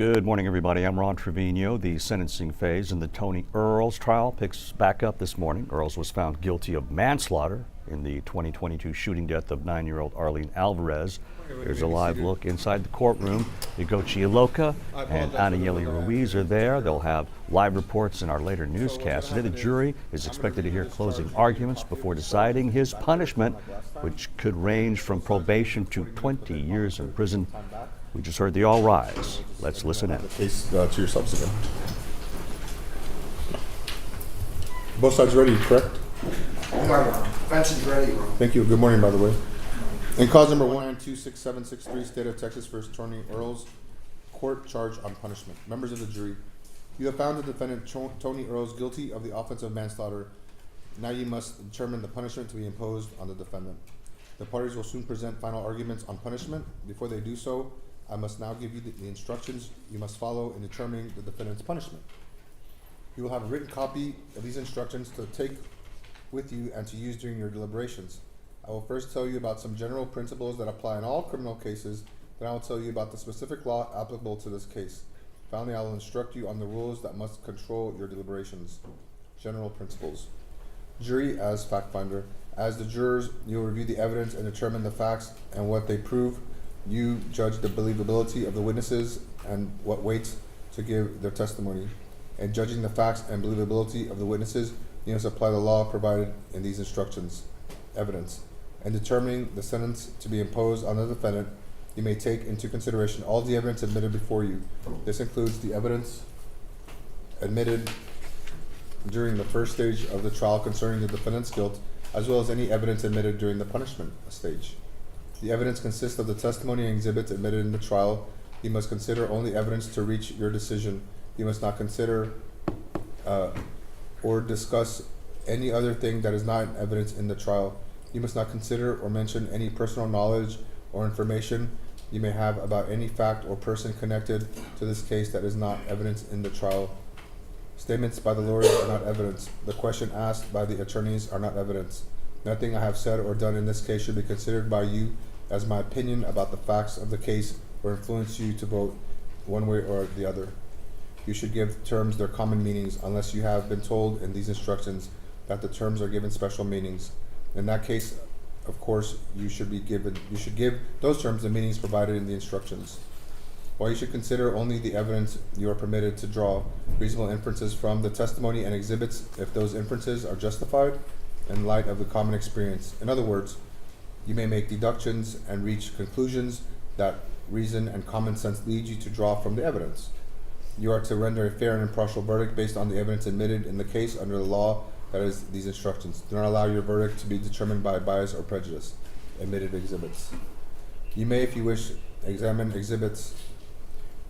Good morning, everybody. I'm Ron Trevino. The sentencing phase in the Tony Earls trial picks back up this morning. Earls was found guilty of manslaughter in the 2022 shooting death of 9-year-old Arlene Alvarez. There's a live look inside the courtroom. Ugochi Iloka and Anayeli Ruiz are there. They'll have live reports in our later newscast. Today, the jury is expected to hear closing arguments before deciding his punishment, which could range from probation to 20 years in prison. We just heard the all rise. Let's listen in. Case to yourselves again. Both sides ready, correct? Defense is ready, bro. Thank you. Good morning, by the way. In cause number 1926763, State of Texas versus Tony Earls, court charge on punishment. Members of the jury, you have found the defendant Tony Earls guilty of the offense of manslaughter. Now you must determine the punishment to be imposed on the defendant. The parties will soon present final arguments on punishment. Before they do so, I must now give you the instructions you must follow in determining the defendant's punishment. You will have a written copy of these instructions to take with you and to use during your deliberations. I will first tell you about some general principles that apply in all criminal cases, then I will tell you about the specific law applicable to this case. Finally, I will instruct you on the rules that must control your deliberations. General principles. Jury as fact finder. As the jurors, you will review the evidence and determine the facts and what they prove. You judge the believability of the witnesses and what weights to give their testimony. In judging the facts and believability of the witnesses, you must apply the law provided in these instructions. Evidence. In determining the sentence to be imposed on the defendant, you may take into consideration all the evidence admitted before you. This includes the evidence admitted during the first stage of the trial concerning the defendant's guilt, as well as any evidence admitted during the punishment stage. The evidence consists of the testimony and exhibits admitted in the trial. You must consider only evidence to reach your decision. You must not consider or discuss any other thing that is not evidence in the trial. You must not consider or mention any personal knowledge or information you may have about any fact or person connected to this case that is not evidence in the trial. Statements by the lawyers are not evidence. The question asked by the attorneys are not evidence. Nothing I have said or done in this case should be considered by you as my opinion about the facts of the case or influence you to vote one way or the other. You should give terms their common meanings unless you have been told in these instructions that the terms are given special meanings. In that case, of course, you should give those terms the meanings provided in the instructions. While you should consider only the evidence, you are permitted to draw reasonable inferences from the testimony and exhibits if those inferences are justified in light of the common experience. In other words, you may make deductions and reach conclusions that reason and common sense lead you to draw from the evidence. You are to render a fair and impartial verdict based on the evidence admitted in the case under the law that is these instructions. Do not allow your verdict to be determined by bias or prejudice. Admitted exhibits. You may, if you wish, examine exhibits.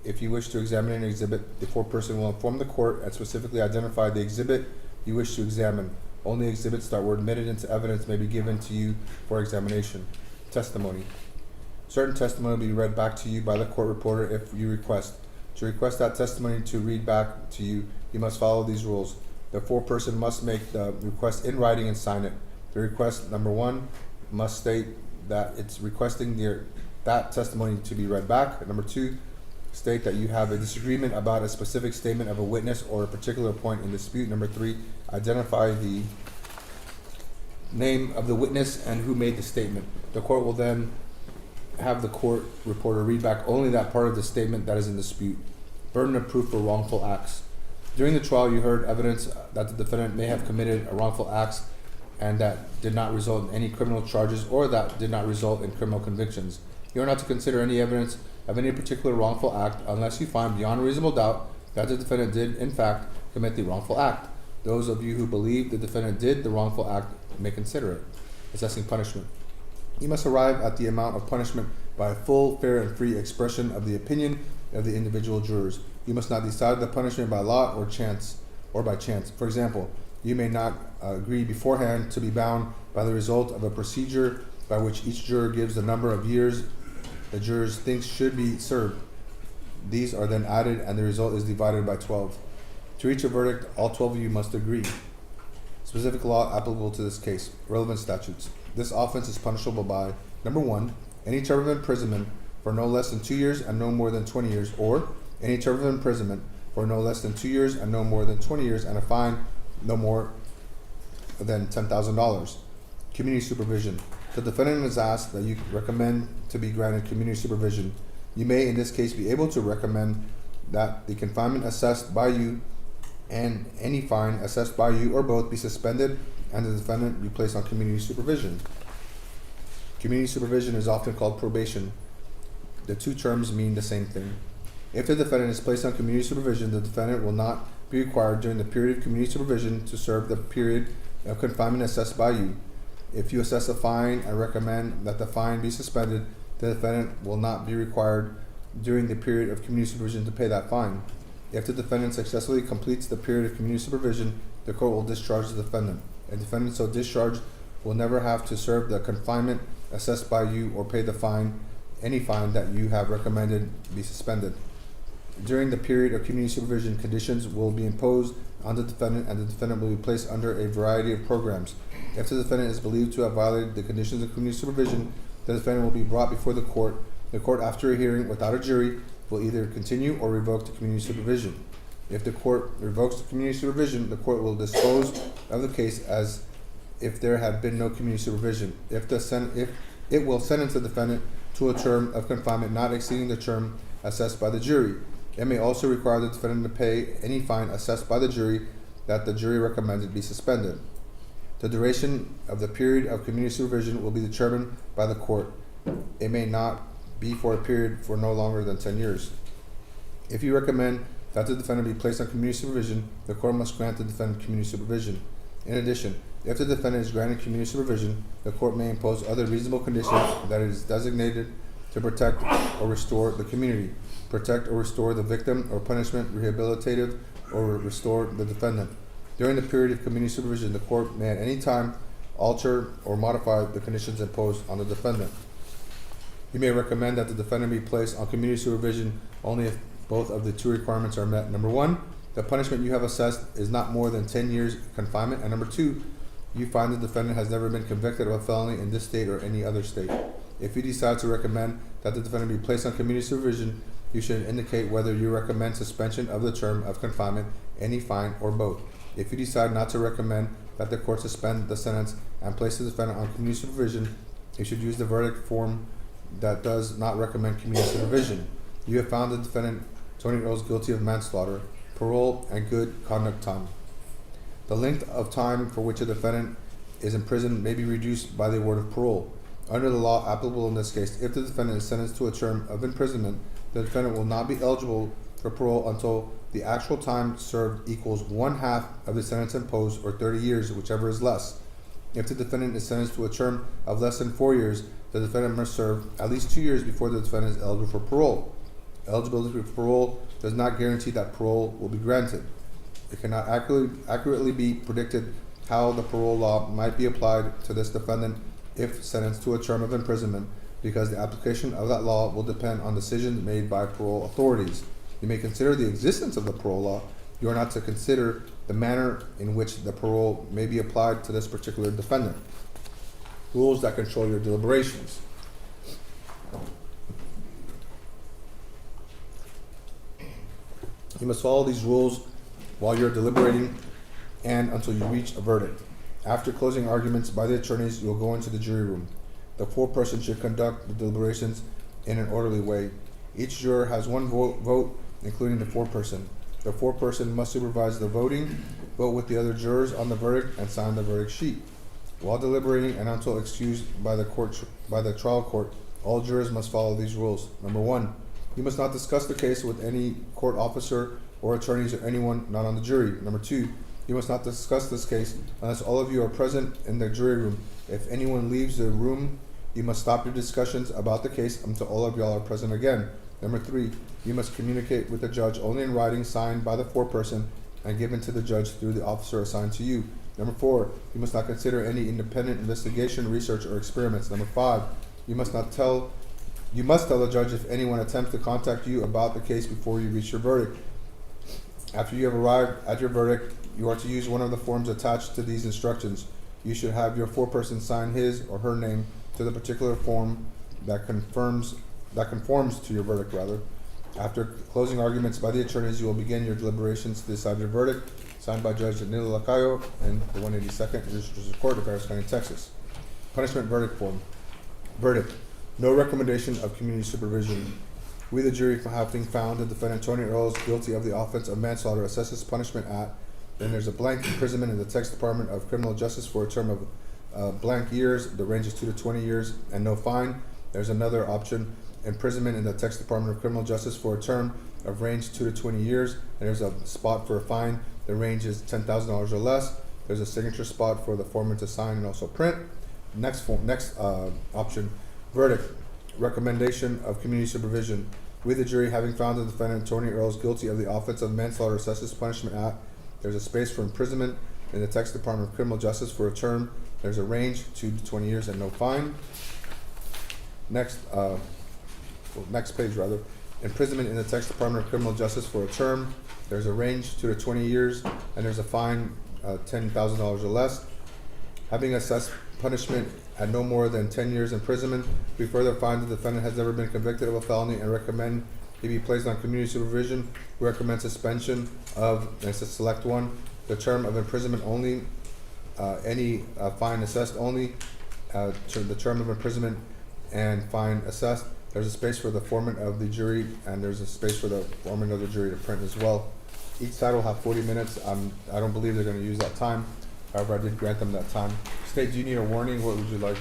If you wish to examine an exhibit, the foreperson will inform the court and specifically identify the exhibit you wish to examine. Only exhibits that were admitted into evidence may be given to you for examination. Testimony. Certain testimony will be read back to you by the court reporter if you request. To request that testimony to read back to you, you must follow these rules. The foreperson must make the request in writing and sign it. The request, number one, must state that it's requesting that testimony to be read back. Number two, state that you have a disagreement about a specific statement of a witness or a particular point in dispute. Number three, identify the name of the witness and who made the statement. The court will then have the court reporter read back only that part of the statement that is in dispute. Burden of proof for wrongful acts. During the trial, you heard evidence that the defendant may have committed a wrongful acts and that did not result in any criminal charges or that did not result in criminal convictions. You are not to consider any evidence of any particular wrongful act unless you find beyond a reasonable doubt that the defendant did, in fact, commit the wrongful act. Those of you who believe the defendant did the wrongful act may consider it. Assessing punishment. You must arrive at the amount of punishment by a full, fair, and free expression of the opinion of the individual jurors. You must not decide the punishment by lot or by chance. For example, you may not agree beforehand to be bound by the result of a procedure by which each juror gives the number of years the jurors thinks should be served. These are then added and the result is divided by 12. To reach a verdict, all 12 of you must agree. Specific law applicable to this case. Relevant statutes. This offense is punishable by, number one, any term of imprisonment for no less than 2 years and no more than 20 years, or any term of imprisonment for no less than 2 years and no more than 20 years, and a fine no more than $10,000. Community supervision. The defendant is asked that you recommend to be granted community supervision. You may, in this case, be able to recommend that the confinement assessed by you and any fine assessed by you or both be suspended and the defendant be placed on community supervision. Community supervision is often called probation. The two terms mean the same thing. If the defendant is placed on community supervision, the defendant will not be required during the period of community supervision to serve the period of confinement assessed by you. If you assess a fine and recommend that the fine be suspended, the defendant will not be required during the period of community supervision to pay that fine. If the defendant successfully completes the period of community supervision, the court will discharge the defendant. A defendant so discharged will never have to serve the confinement assessed by you or pay the fine, any fine that you have recommended be suspended. During the period of community supervision, conditions will be imposed on the defendant and the defendant will be placed under a variety of programs. If the defendant is believed to have violated the conditions of community supervision, the defendant will be brought before the court. The court, after a hearing without a jury, will either continue or revoke the community supervision. If the court revokes the community supervision, the court will dispose of the case as if there had been no community supervision. If it will sentence the defendant to a term of confinement not exceeding the term assessed by the jury. It may also require the defendant to pay any fine assessed by the jury that the jury recommended be suspended. The duration of the period of community supervision will be determined by the court. It may not be for a period for no longer than 10 years. If you recommend that the defendant be placed on community supervision, the court must grant the defendant community supervision. In addition, if the defendant is granted community supervision, the court may impose other reasonable conditions that it is designated to protect or restore the community, protect or restore the victim, or punishment, rehabilitative, or restore the defendant. During the period of community supervision, the court may at any time alter or modify the conditions imposed on the defendant. You may recommend that the defendant be placed on community supervision only if both of the two requirements are met. Number one, the punishment you have assessed is not more than 10 years confinement, and number two, you find the defendant has never been convicted of a felony in this state or any other state. If you decide to recommend that the defendant be placed on community supervision, you should indicate whether you recommend suspension of the term of confinement, any fine, or both. If you decide not to recommend that the court suspend the sentence and place the defendant on community supervision, you should use the verdict form that does not recommend community supervision. You have found the defendant, Tony Earls, guilty of manslaughter, parole, and good conduct time. The length of time for which a defendant is imprisoned may be reduced by the award of parole. Under the law applicable in this case, if the defendant is sentenced to a term of imprisonment, the defendant will not be eligible for parole until the actual time served equals 1/2 of the sentence imposed, or 30 years, whichever is less. If the defendant is sentenced to a term of less than 4 years, the defendant must serve at least 2 years before the defendant is eligible for parole. Eligibility for parole does not guarantee that parole will be granted. It cannot accurately be predicted how the parole law might be applied to this defendant if sentenced to a term of imprisonment, because the application of that law will depend on decisions made by parole authorities. You may consider the existence of the parole law. You are not to consider the manner in which the parole may be applied to this particular defendant. Rules that control your deliberations. You must follow these rules while you're deliberating and until you reach a verdict. After closing arguments by the attorneys, you'll go into the jury room. The foreperson should conduct the deliberations in an orderly way. Each juror has one vote, including the foreperson. The foreperson must supervise the voting, vote with the other jurors on the verdict, and sign the verdict sheet. While deliberating and until excused by the trial court, all jurors must follow these rules. Number one, you must not discuss the case with any court officer or attorneys or anyone not on the jury. Number two, you must not discuss this case unless all of you are present in the jury room. If anyone leaves the room, you must stop your discussions about the case until all of y'all are present again. Number three, you must communicate with the judge only in writing signed by the foreperson and given to the judge through the officer assigned to you. Number four, you must not consider any independent investigation, research, or experiments. Number five, you must tell the judge if anyone attempts to contact you about the case before you reach your verdict. After you have arrived at your verdict, you are to use one of the forms attached to these instructions. You should have your foreperson sign his or her name to the particular form that conforms to your verdict. After closing arguments by the attorneys, you will begin your deliberations to decide your verdict, signed by Judge Danilo Lacayo in the 182nd District Court of Harris County, Texas. Punishment verdict form. Verdict. No recommendation of community supervision. We, the jury, having found the defendant Tony Earls guilty of the offense of manslaughter, assesses punishment at, then there's a blank, imprisonment in the Texas Department of Criminal Justice for a term of blank years. The range is 2 to 20 years, and no fine. There's another option, imprisonment in the Texas Department of Criminal Justice for a term of range 2 to 20 years, and there's a spot for a fine. The range is $10,000 or less. There's a signature spot for the foreman to sign and also print. Next option, verdict, recommendation of community supervision. We, the jury, having found the defendant Tony Earls guilty of the offense of manslaughter, assesses punishment at, there's a space for imprisonment in the Texas Department of Criminal Justice for a term. There's a range 2 to 20 years and no fine. Next page rather. Imprisonment in the Texas Department of Criminal Justice for a term. There's a range 2 to 20 years, and there's a fine $10,000 or less. Having assessed punishment at no more than 10 years imprisonment, we further find the defendant has never been convicted of a felony and recommend he be placed on community supervision. We recommend suspension of, and it's a select one, the term of imprisonment only, any fine assessed only, the term of imprisonment and fine assessed. There's a space for the foreman of the jury, and there's a space for the foreman of the jury to print as well. Each side will have 40 minutes. I don't believe they're going to use that time. However, I did grant them that time. State, do you need a warning? What would you like?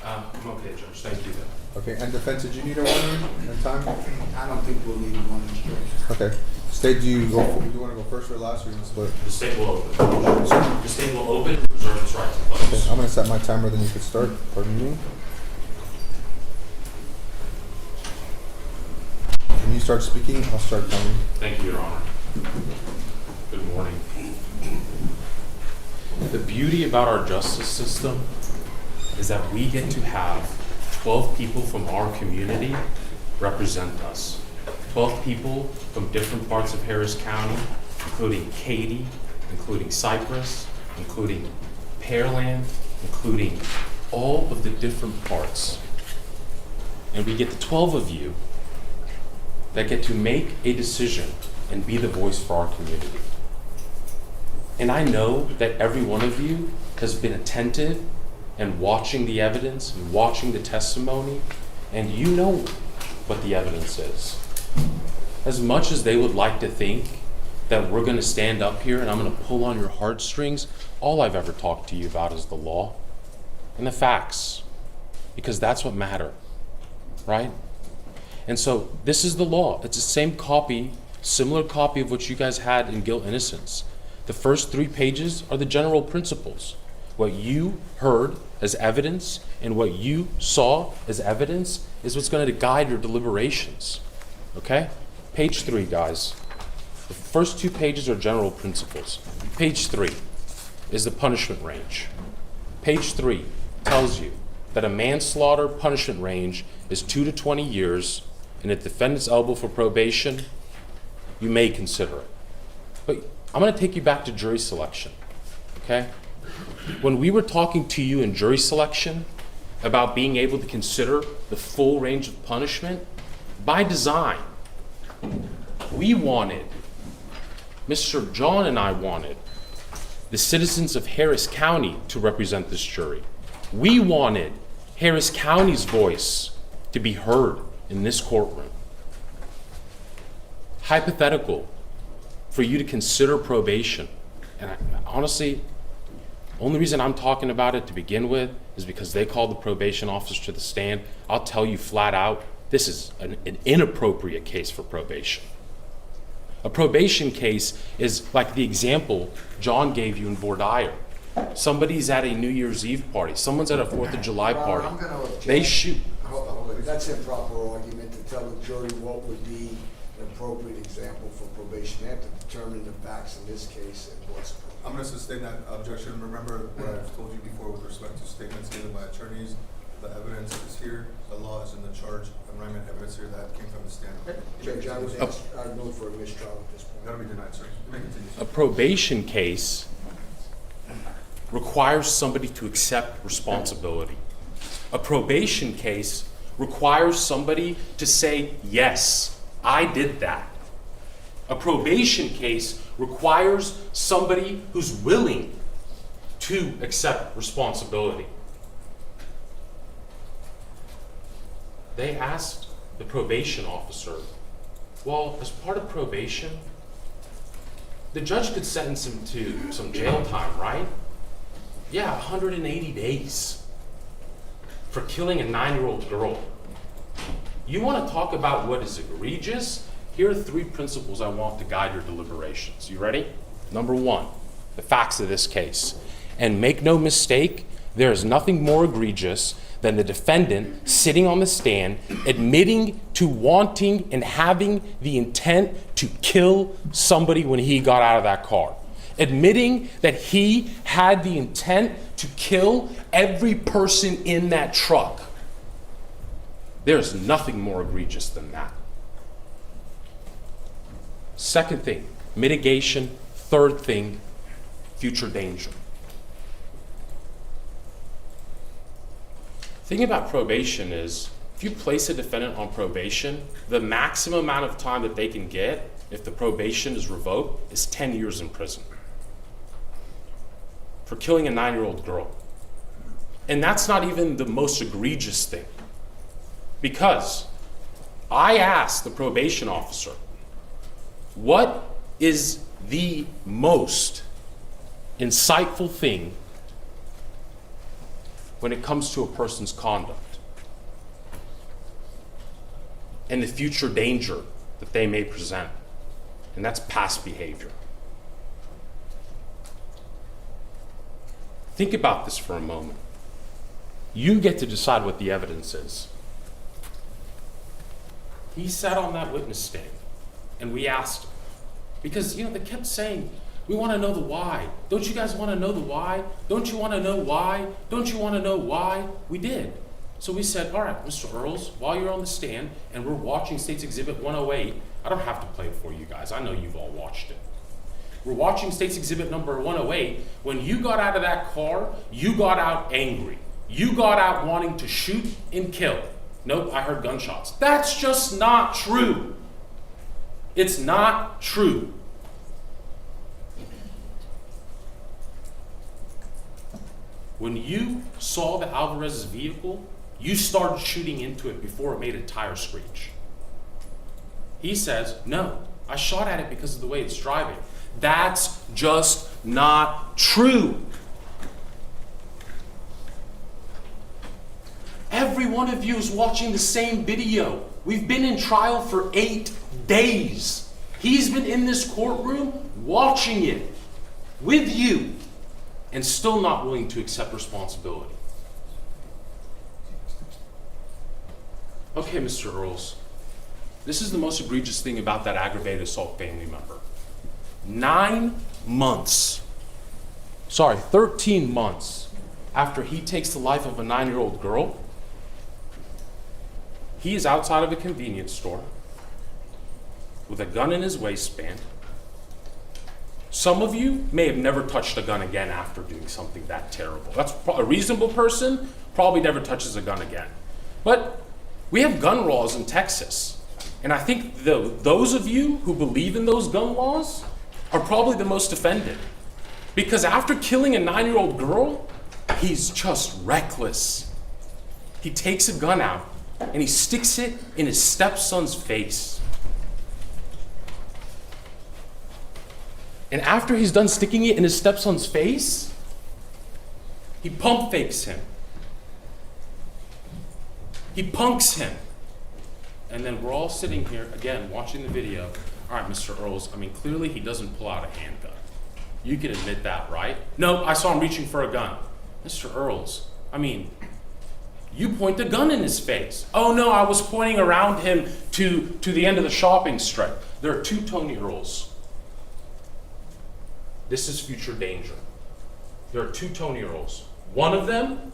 I'm okay, Judge. Thank you, though. Okay, and defense, did you need a warning and time? I don't think we'll need one straight. Okay. State, do you want to go first or last, or you want to split? The state will open. The state will open, reserve its right to close. Okay, I'm going to set my timer, then you can start. Pardon me. When you start speaking, I'll start counting. Thank you, Your Honor. Good morning. The beauty about our justice system is that we get to have 12 people from our community represent us. 12 people from different parts of Harris County, including Katy, including Cypress, including Pearland, including all of the different parts. And we get the 12 of you that get to make a decision and be the voice for our community. And I know that every one of you has been attentive and watching the evidence and watching the testimony, and you know what the evidence is. As much as they would like to think that we're going to stand up here and I'm going to pull on your heartstrings, all I've ever talked to you about is the law and the facts, because that's what matter, right? And so this is the law. It's the same copy, similar copy of what you guys had in Guilt Innocence. The first 3 pages are the general principles. What you heard as evidence and what you saw as evidence is what's going to guide your deliberations. Okay? Page 3, guys. The first 2 pages are general principles. Page 3 is the punishment range. Page 3 tells you that a manslaughter punishment range is 2 to 20 years, and if the defendant's eligible for probation, you may consider it. But I'm going to take you back to jury selection, okay? When we were talking to you in jury selection about being able to consider the full range of punishment, by design, we wanted, Mr. John and I wanted, the citizens of Harris County to represent this jury. We wanted Harris County's voice to be heard in this courtroom. Hypothetical for you to consider probation. And honestly, only reason I'm talking about it to begin with is because they called the probation officer to the stand. I'll tell you flat out, this is an inappropriate case for probation. A probation case is like the example John gave you in Vordaer. Somebody's at a New Year's Eve party. Someone's at a 4th of July party. I'm gonna object. They shoot. That's an improper argument to tell the jury what would be an appropriate example for probation. They have to determine the facts in this case and what's appropriate. I'm going to sustain that objection. Remember what I've told you before with respect to statements given by attorneys. The evidence is here. The law is in the charge. Arraignment evidence here that came from the stand. Judge, I would move for a mistrial at this point. That'll be denied, sir. You may continue. A probation case requires somebody to accept responsibility. A probation case requires somebody to say, yes, I did that. A probation case requires somebody who's willing to accept responsibility. They asked the probation officer, well, as part of probation, the judge could sentence him to some jail time, right? Yeah, 180 days for killing a 9-year-old girl. You want to talk about what is egregious? Here are 3 principles I want to guide your deliberations. You ready? Number 1, the facts of this case. And make no mistake, there is nothing more egregious than the defendant sitting on the stand admitting to wanting and having the intent to kill somebody when he got out of that car. Admitting that he had the intent to kill every person in that truck. There's nothing more egregious than that. Second thing, mitigation. Third thing, future danger. The thing about probation is, if you place a defendant on probation, the maximum amount of time that they can get, if the probation is revoked, is 10 years in prison for killing a 9-year-old girl. And that's not even the most egregious thing. Because I asked the probation officer, what is the most insightful thing when it comes to a person's conduct and the future danger that they may present? And that's past behavior. Think about this for a moment. You get to decide what the evidence is. He sat on that witness stand, and we asked him. Because, they kept saying, we want to know the why. Don't you guys want to know the why? Don't you want to know why? Don't you want to know why? We did. So we said, all right, Mr. Earls, while you're on the stand and we're watching State's Exhibit 108, I don't have to play it for you guys. I know you've all watched it. We're watching State's Exhibit number 108. When you got out of that car, you got out angry. You got out wanting to shoot and kill. Nope, I heard gunshots. That's just not true. It's not true. When you saw the Alvarez's vehicle, you started shooting into it before it made a tire screech. He says, no, I shot at it because of the way it's driving. That's just not true. Every one of you is watching the same video. We've been in trial for 8 days. He's been in this courtroom watching it with you and still not willing to accept responsibility. Okay, Mr. Earls, this is the most egregious thing about that aggravated assault family member. 13 months after he takes the life of a 9-year-old girl, he is outside of a convenience store with a gun in his waistband. Some of you may have never touched a gun again after doing something that terrible. That's a reasonable person, probably never touches a gun again. But we have gun laws in Texas. And I think those of you who believe in those gun laws are probably the most offended. Because after killing a 9-year-old girl, he's just reckless. He takes a gun out and he sticks it in his stepson's face. And after he's done sticking it in his stepson's face, he pump fakes him. He punks him. And then we're all sitting here, again, watching the video. All right, Mr. Earls, clearly he doesn't pull out a handgun. You can admit that, right? No, I saw him reaching for a gun. Mr. Earls, you point the gun in his face. Oh no, I was pointing around him to the end of the shopping strip. There are 2 Tony Earls. This is future danger. There are 2 Tony Earls. One of them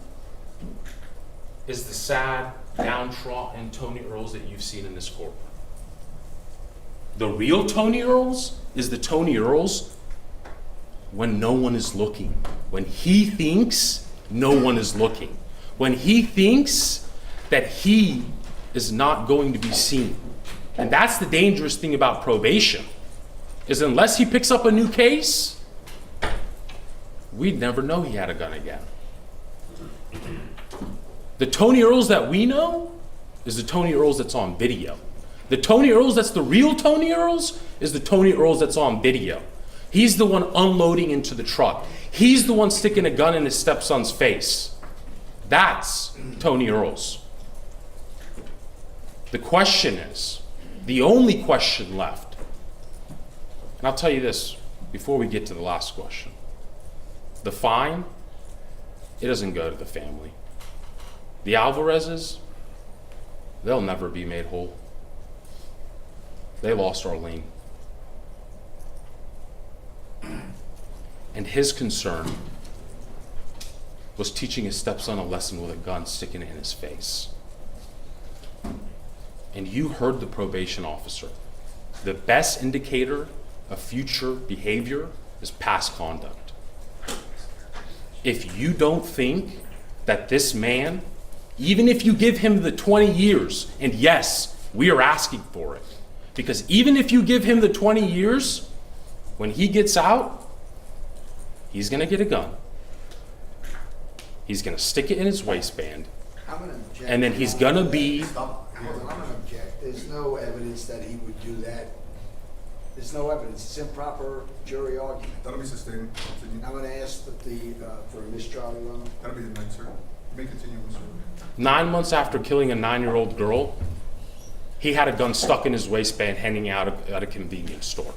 is the sad, downtrodden Tony Earls that you've seen in this courtroom. The real Tony Earls is the Tony Earls when no one is looking. When he thinks no one is looking. When he thinks that he is not going to be seen. And that's the dangerous thing about probation, is unless he picks up a new case, we'd never know he had a gun again. The Tony Earls that we know is the Tony Earls that's on video. The Tony Earls that's the real Tony Earls is the Tony Earls that's on video. He's the one unloading into the truck. He's the one sticking a gun in his stepson's face. That's Tony Earls. The question is, the only question left, and I'll tell you this before we get to the last question. The fine, it doesn't go to the family. The Alvarezes, they'll never be made whole. They lost Arlene. And his concern was teaching his stepson a lesson with a gun, sticking it in his face. And you heard the probation officer. The best indicator of future behavior is past conduct. If you don't think that this man, even if you give him the 20 years, and yes, we are asking for it, because even if you give him the 20 years, when he gets out, he's gonna get a gun. He's gonna stick it in his waistband, I'm gonna object. and then he's gonna be, Stop. Hold on, I'm gonna object. There's no evidence that he would do that. There's no evidence. It's improper jury argument. That'll be sustained. Continue. I'm gonna ask that for a mistrial, Your Honor. That'll be the next, sir. You may continue, Mr. 9 months after killing a 9-year-old girl, he had a gun stuck in his waistband hanging out at a convenience store.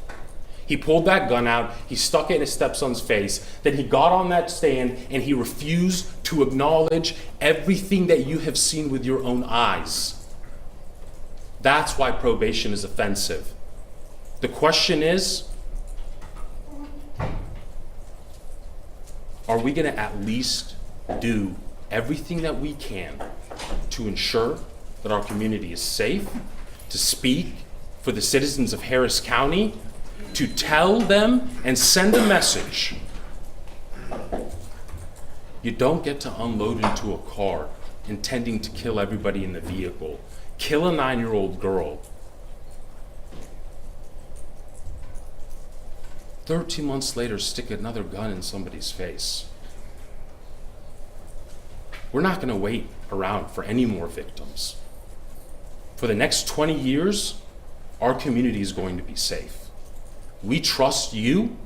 He pulled that gun out, he stuck it in his stepson's face, then he got on that stand and he refused to acknowledge everything that you have seen with your own eyes. That's why probation is offensive. The question is, are we going to at least do everything that we can to ensure that our community is safe, to speak for the citizens of Harris County, to tell them and send a message? You don't get to unload into a car intending to kill everybody in the vehicle, kill a 9-year-old girl. 13 months later, stick another gun in somebody's face. We're not going to wait around for any more victims. For the next 20 years, our community is going to be safe. We trust you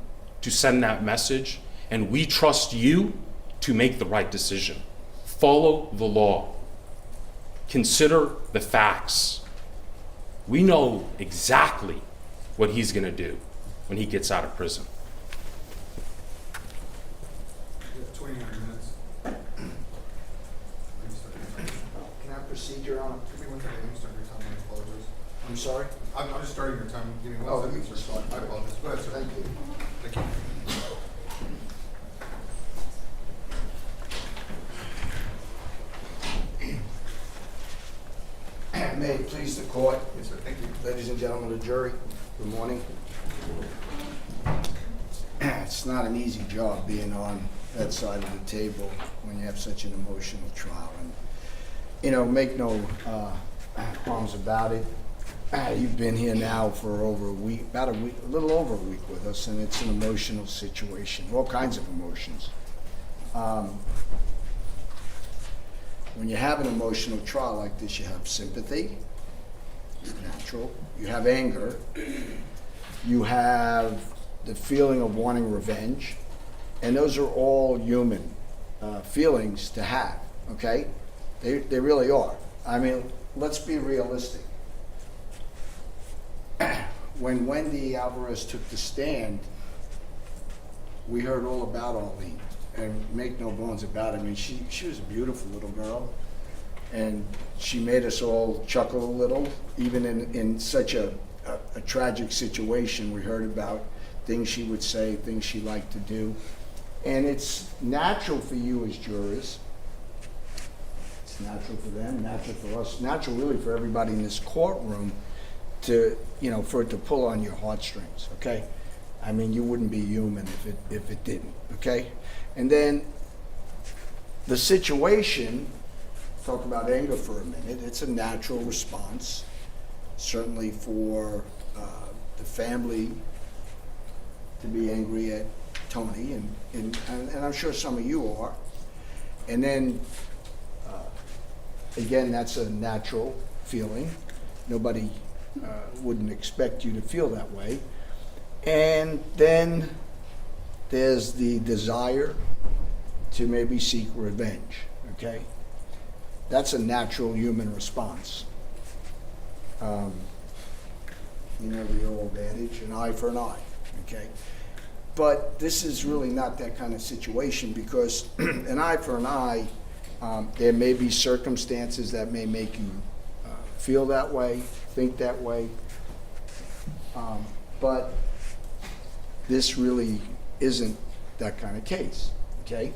to send that message, and we trust you to make the right decision. Follow the law. Consider the facts. We know exactly what he's going to do when he gets out of prison. 29 minutes. Can I proceed, Your Honor? Give me 1 second. Let me start your time. I apologize. I'm sorry? I'm just starting your time. Give me 1 Oh, second, you can sir. start. I apologize. Go ahead, sir. Thank you. Thank you. May it please the court, Yes, sir. Thank you. ladies and gentlemen of the jury, good morning. It's not an easy job being on that side of the table when you have such an emotional trial. And, you know, make no qualms about it. You've been here now for over a week, about a week, a little over a week with us, and it's an emotional situation, all kinds of emotions. When you have an emotional trial like this, you have sympathy, it's natural. You have anger. You have the feeling of wanting revenge. And those are all human feelings to have, okay? They really are. I mean, let's be realistic. When Wendy Alvarez took the stand, we heard all about Arlene. And make no bones about it, I mean, she was a beautiful little girl, and she made us all chuckle a little, even in such a tragic situation. We heard about things she would say, things she liked to do, and it's natural for you as jurors. It's natural for them, natural for us, natural really for everybody in this courtroom to, you know, for it to pull on your heartstrings, okay? I mean, you wouldn't be human if it didn't, okay? And then the situation, talk about anger for a minute, it's a natural response. certainly for the family to be angry at Tony, and I'm sure some of you are. And then, again, that's a natural feeling. Nobody wouldn't expect you to feel that way. And then there's the desire to maybe seek revenge, okay? That's a natural human response. You know the old adage, an eye for an eye, okay? But this is really not that kind of situation, because an eye for an eye, there may be circumstances that may make you feel that way, think that way, but this really isn't that kind of case, okay?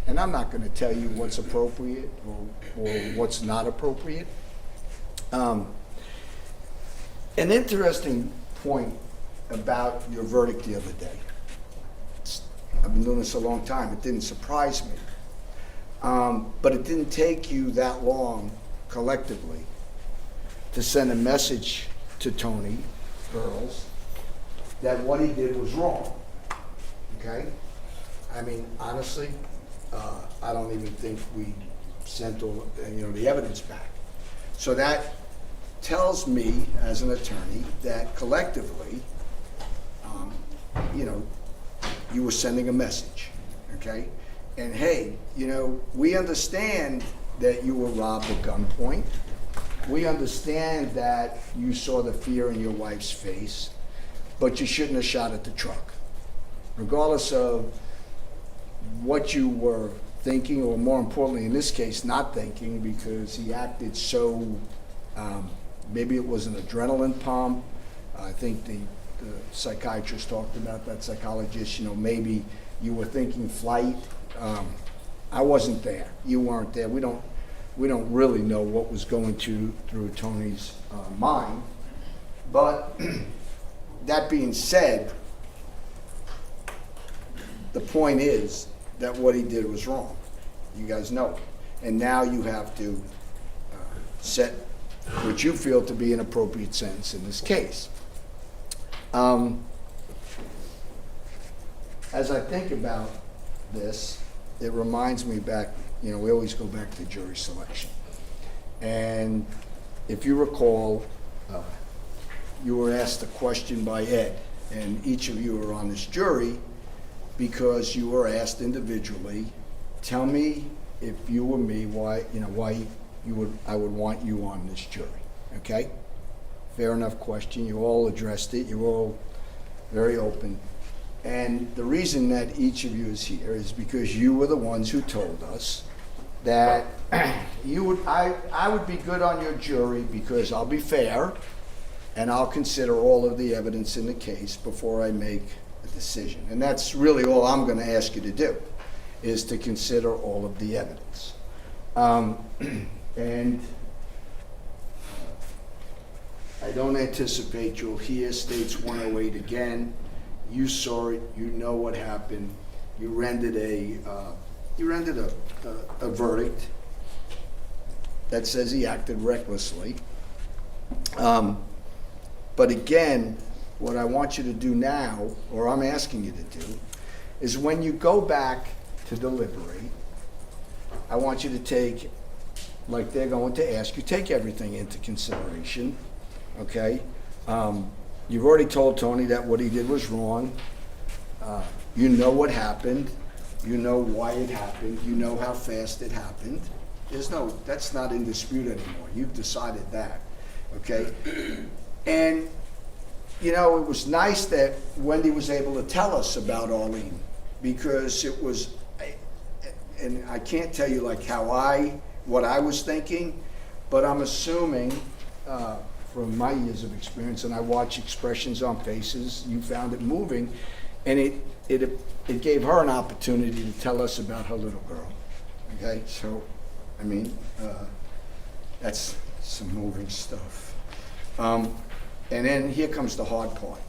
And I'm not going to tell you what's appropriate or what's not appropriate. An interesting point about your verdict the other day. I've been doing this a long time. It didn't surprise me. But it didn't take you that long collectively to send a message to Tony Earls that what he did was wrong. Okay? I mean, honestly, I don't even think we sent all, the evidence back. So that tells me, as an attorney, that collectively, you were sending a message, okay? And hey, we understand that you were robbed at gunpoint. We understand that you saw the fear in your wife's face, but you shouldn't have shot at the truck. Regardless of what you were thinking, or more importantly, in this case, not thinking, because he acted so, maybe it was an adrenaline pump. I think the psychiatrist talked about that, psychologist, maybe you were thinking flight. I wasn't there. You weren't there. We don't really know what was going through Tony's mind. But that being said, the point is that what he did was wrong. You guys know it. And now you have to set what you feel to be an appropriate sentence in this case. As I think about this, it reminds me back, we always go back to jury selection. And if you recall, you were asked a question by Ed, and each of you are on this jury because you were asked individually, tell me if you were me, why I would want you on this jury, okay? Fair enough question. You all addressed it. You were all very open. And the reason that each of you is here is because you were the ones who told us that I would be good on your jury because I'll be fair and I'll consider all of the evidence in the case before I make a decision. And that's really all I'm going to ask you to do, is to consider all of the evidence. And I don't anticipate you'll hear States 108 again. You saw it. You know what happened. You rendered a verdict that says he acted recklessly. But again, what I want you to do now, or I'm asking you to do, is when you go back to deliberate, I want you to take, like they're going to ask you, take everything into consideration. Okay, you've already told Tony that what he did was wrong. You know what happened. You know why it happened. You know how fast it happened. That's not in dispute anymore. You've decided that. Okay, and it was nice that Wendy was able to tell us about Arlene, because it was, and I can't tell you what I was thinking, but I'm assuming. From my years of experience, and I watch expressions on faces, you found it moving, and it gave her an opportunity to tell us about her little girl. Okay, so, that's some moving stuff. And then here comes the hard part,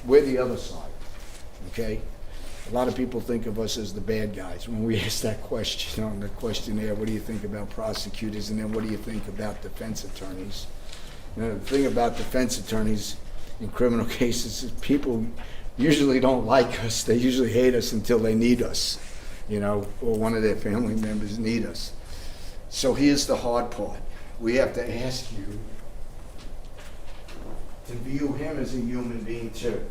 we're the other side, okay? A lot of people think of us as the bad guys. When we ask that question on the questionnaire, what do you think about prosecutors, and then what do you think about defense attorneys? The thing about defense attorneys in criminal cases is people usually don't like us. They usually hate us until they need us, or one of their family members need us. So here's the hard part. We have to ask you to view him as a human being too,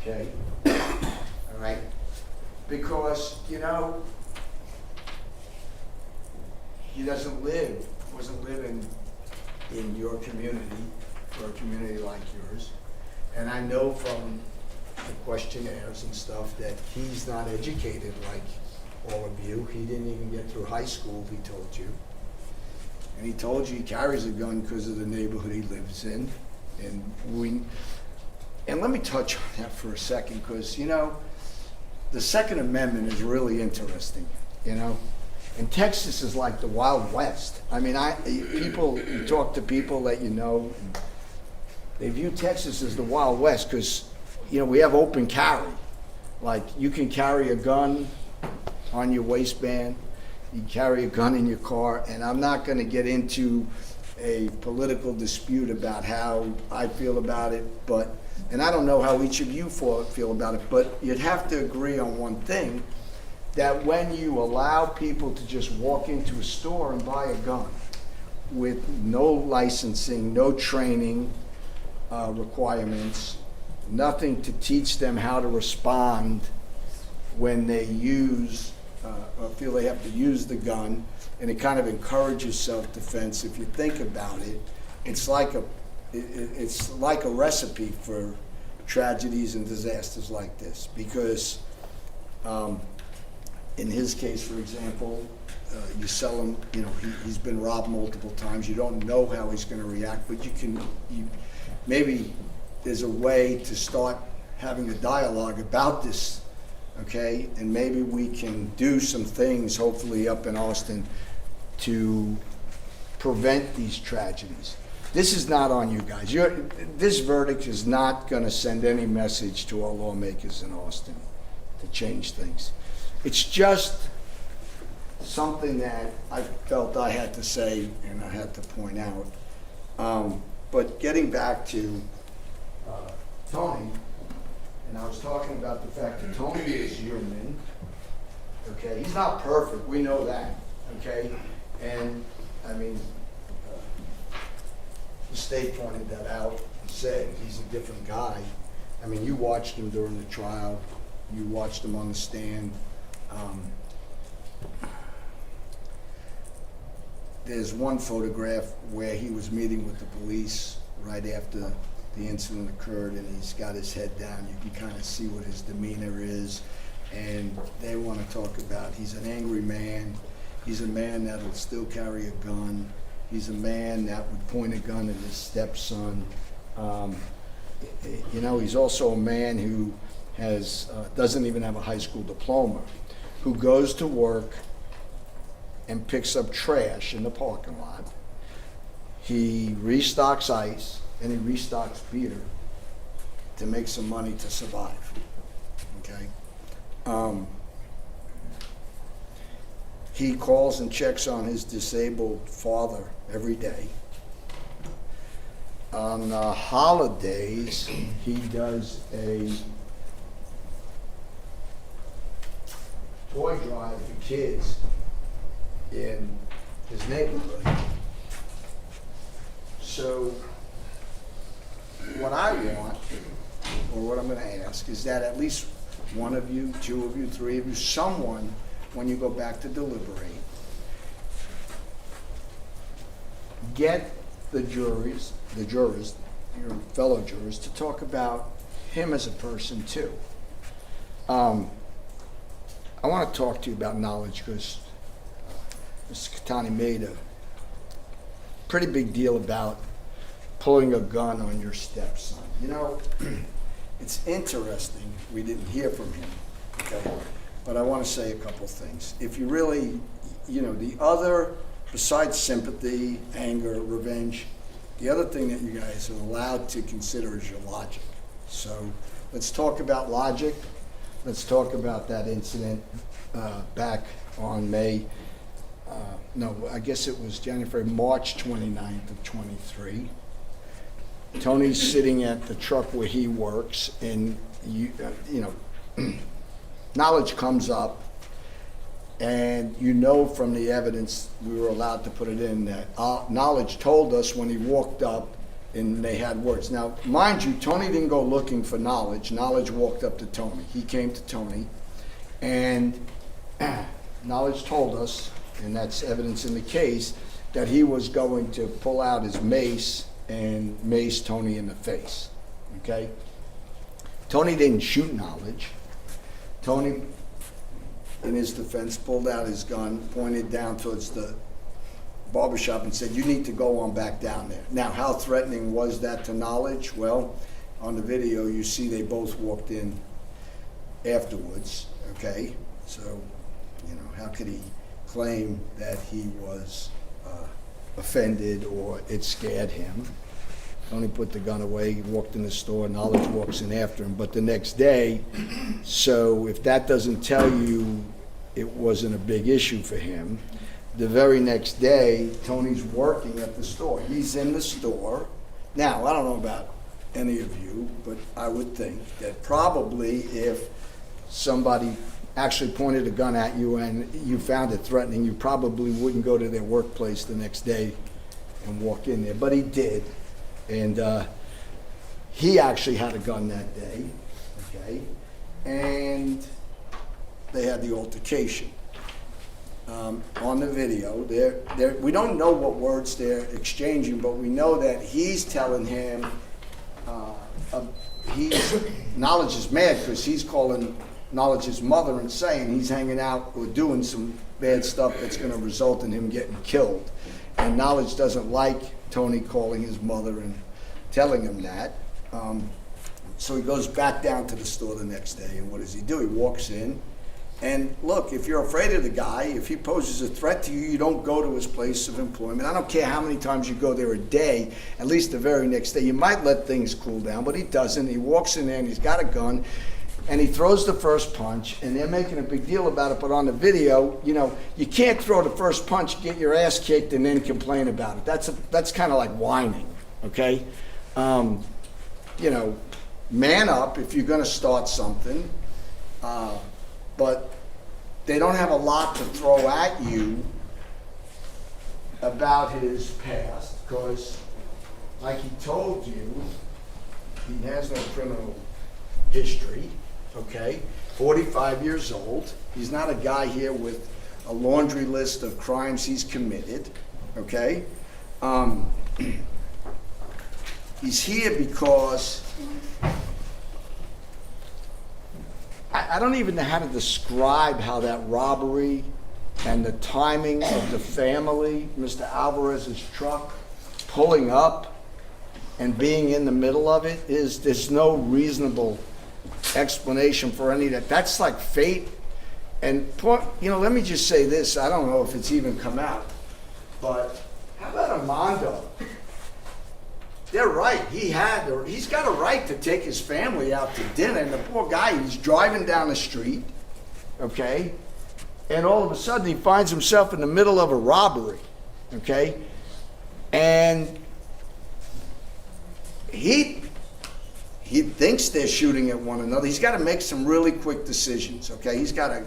okay? All right? Because, he wasn't living in your community, or a community like yours. And I know from the questionnaires and stuff that he's not educated like all of you. He didn't even get through high school, he told you. And he told you he carries a gun because of the neighborhood he lives in. And let me touch on that for a second, because, the Second Amendment is really interesting, And Texas is like the Wild West. I mean, you talk to people that they view Texas as the Wild West because, we have open carry. Like, you can carry a gun on your waistband, you can carry a gun in your car, and I'm not going to get into a political dispute about how I feel about it, and I don't know how each of you feel about it, but you'd have to agree on one thing, that when you allow people to just walk into a store and buy a gun with no licensing, no training requirements, nothing to teach them how to respond when they use or feel they have to use the gun, and it kind of encourages self-defense. If you think about it, it's like a recipe for tragedies and disasters like this, because in his case, for example, you sell him, he's been robbed multiple times. You don't know how he's going to react, but maybe there's a way to start having a dialogue about this, okay? And maybe we can do some things, hopefully up in Austin, to prevent these tragedies. This is not on you guys. This verdict is not going to send any message to our lawmakers in Austin to change things. It's just something that I felt I had to say and I had to point out. But getting back to Tony, and I was talking about the fact that Tony is human, okay? He's not perfect, we know that, okay? And, I mean, the state pointed that out and said he's a different guy. I mean, you watched him during the trial, you watched him on the stand. There's one photograph where he was meeting with the police right after the incident occurred, and he's got his head down. You can kind of see what his demeanor is, and they want to talk about he's an angry man. He's a man that'll still carry a gun. He's a man that would point a gun at his stepson. He's also a man who doesn't even have a high school diploma, who goes to work and picks up trash in the parking lot. He restocks ice and he restocks beer to make some money to survive, okay? He calls and checks on his disabled father every day. On holidays, he does a toy drive for kids in his neighborhood. So what I want, or what I'm going to ask, is that at least one of you, two of you, three of you, someone, when you go back to deliberate, get the jurors, your fellow jurors, to talk about him as a person too. I want to talk to you about knowledge, because Mr. Catani made a pretty big deal about pulling a gun on your stepson. It's interesting, we didn't hear from him, okay? But I want to say a couple things. If you really, the other, besides sympathy, anger, revenge, the other thing that you guys are allowed to consider is your logic. So let's talk about logic. Let's talk about that incident back on March 29th of 23. Tony's sitting at the truck where he works, and knowledge comes up, and from the evidence, we were allowed to put it in, that knowledge told us when he walked up and they had words. Now, mind you, Tony didn't go looking for knowledge. Knowledge walked up to Tony. He came to Tony, and knowledge told us, and that's evidence in the case, that he was going to pull out his mace and mace Tony in the face, okay? Tony didn't shoot knowledge. Tony, in his defense, pulled out his gun, pointed down towards the barbershop and said, "You need to go on back down there." Now, how threatening was that to knowledge? Well, on the video, you see they both walked in afterwards, okay? So, how could he claim that he was offended or it scared him? Tony put the gun away, he walked in the store, knowledge walks in after him. But the next day, so if that doesn't tell you it wasn't a big issue for him, the very next day, Tony's working at the store. He's in the store. Now, I don't know about any of you, but I would think that probably if somebody actually pointed a gun at you and you found it threatening, you probably wouldn't go to their workplace the next day and walk in there. But he did. And he actually had a gun that day, okay? And they had the altercation. On the video, we don't know what words they're exchanging, but we know that he's telling him, Knowledge is mad because he's calling Knowledge's mother and saying he's hanging out or doing some bad stuff that's going to result in him getting killed. And Knowledge doesn't like Tony calling his mother and telling him that. So he goes back down to the store the next day, and what does he do? He walks in, and look, if you're afraid of the guy, if he poses a threat to you, you don't go to his place of employment. I don't care how many times you go there a day, at least the very next day. You might let things cool down, but he doesn't. He walks in there, and he's got a gun, and he throws the first punch, and they're making a big deal about it, but on the video, you can't throw the first punch, get your ass kicked, and then complain about it. That's kind of like whining, okay? Man up if you're going to start something, but they don't have a lot to throw at you about his past, because like he told you, he has no criminal history, okay? 45 years old. He's not a guy here with a laundry list of crimes he's committed, okay? He's here because I don't even know how to describe how that robbery and the timing of the family, Mr. Alvarez's truck pulling up and being in the middle of it there's no reasonable explanation for any of that. That's like fate. And let me just say this, I don't know if it's even come out, but how about Armando? They're right. He's got a right to take his family out to dinner. And the poor guy, he's driving down the street, okay? And all of a sudden he finds himself in the middle of a robbery, okay? And he thinks they're shooting at one another. He's got to make some really quick decisions, okay? He's got to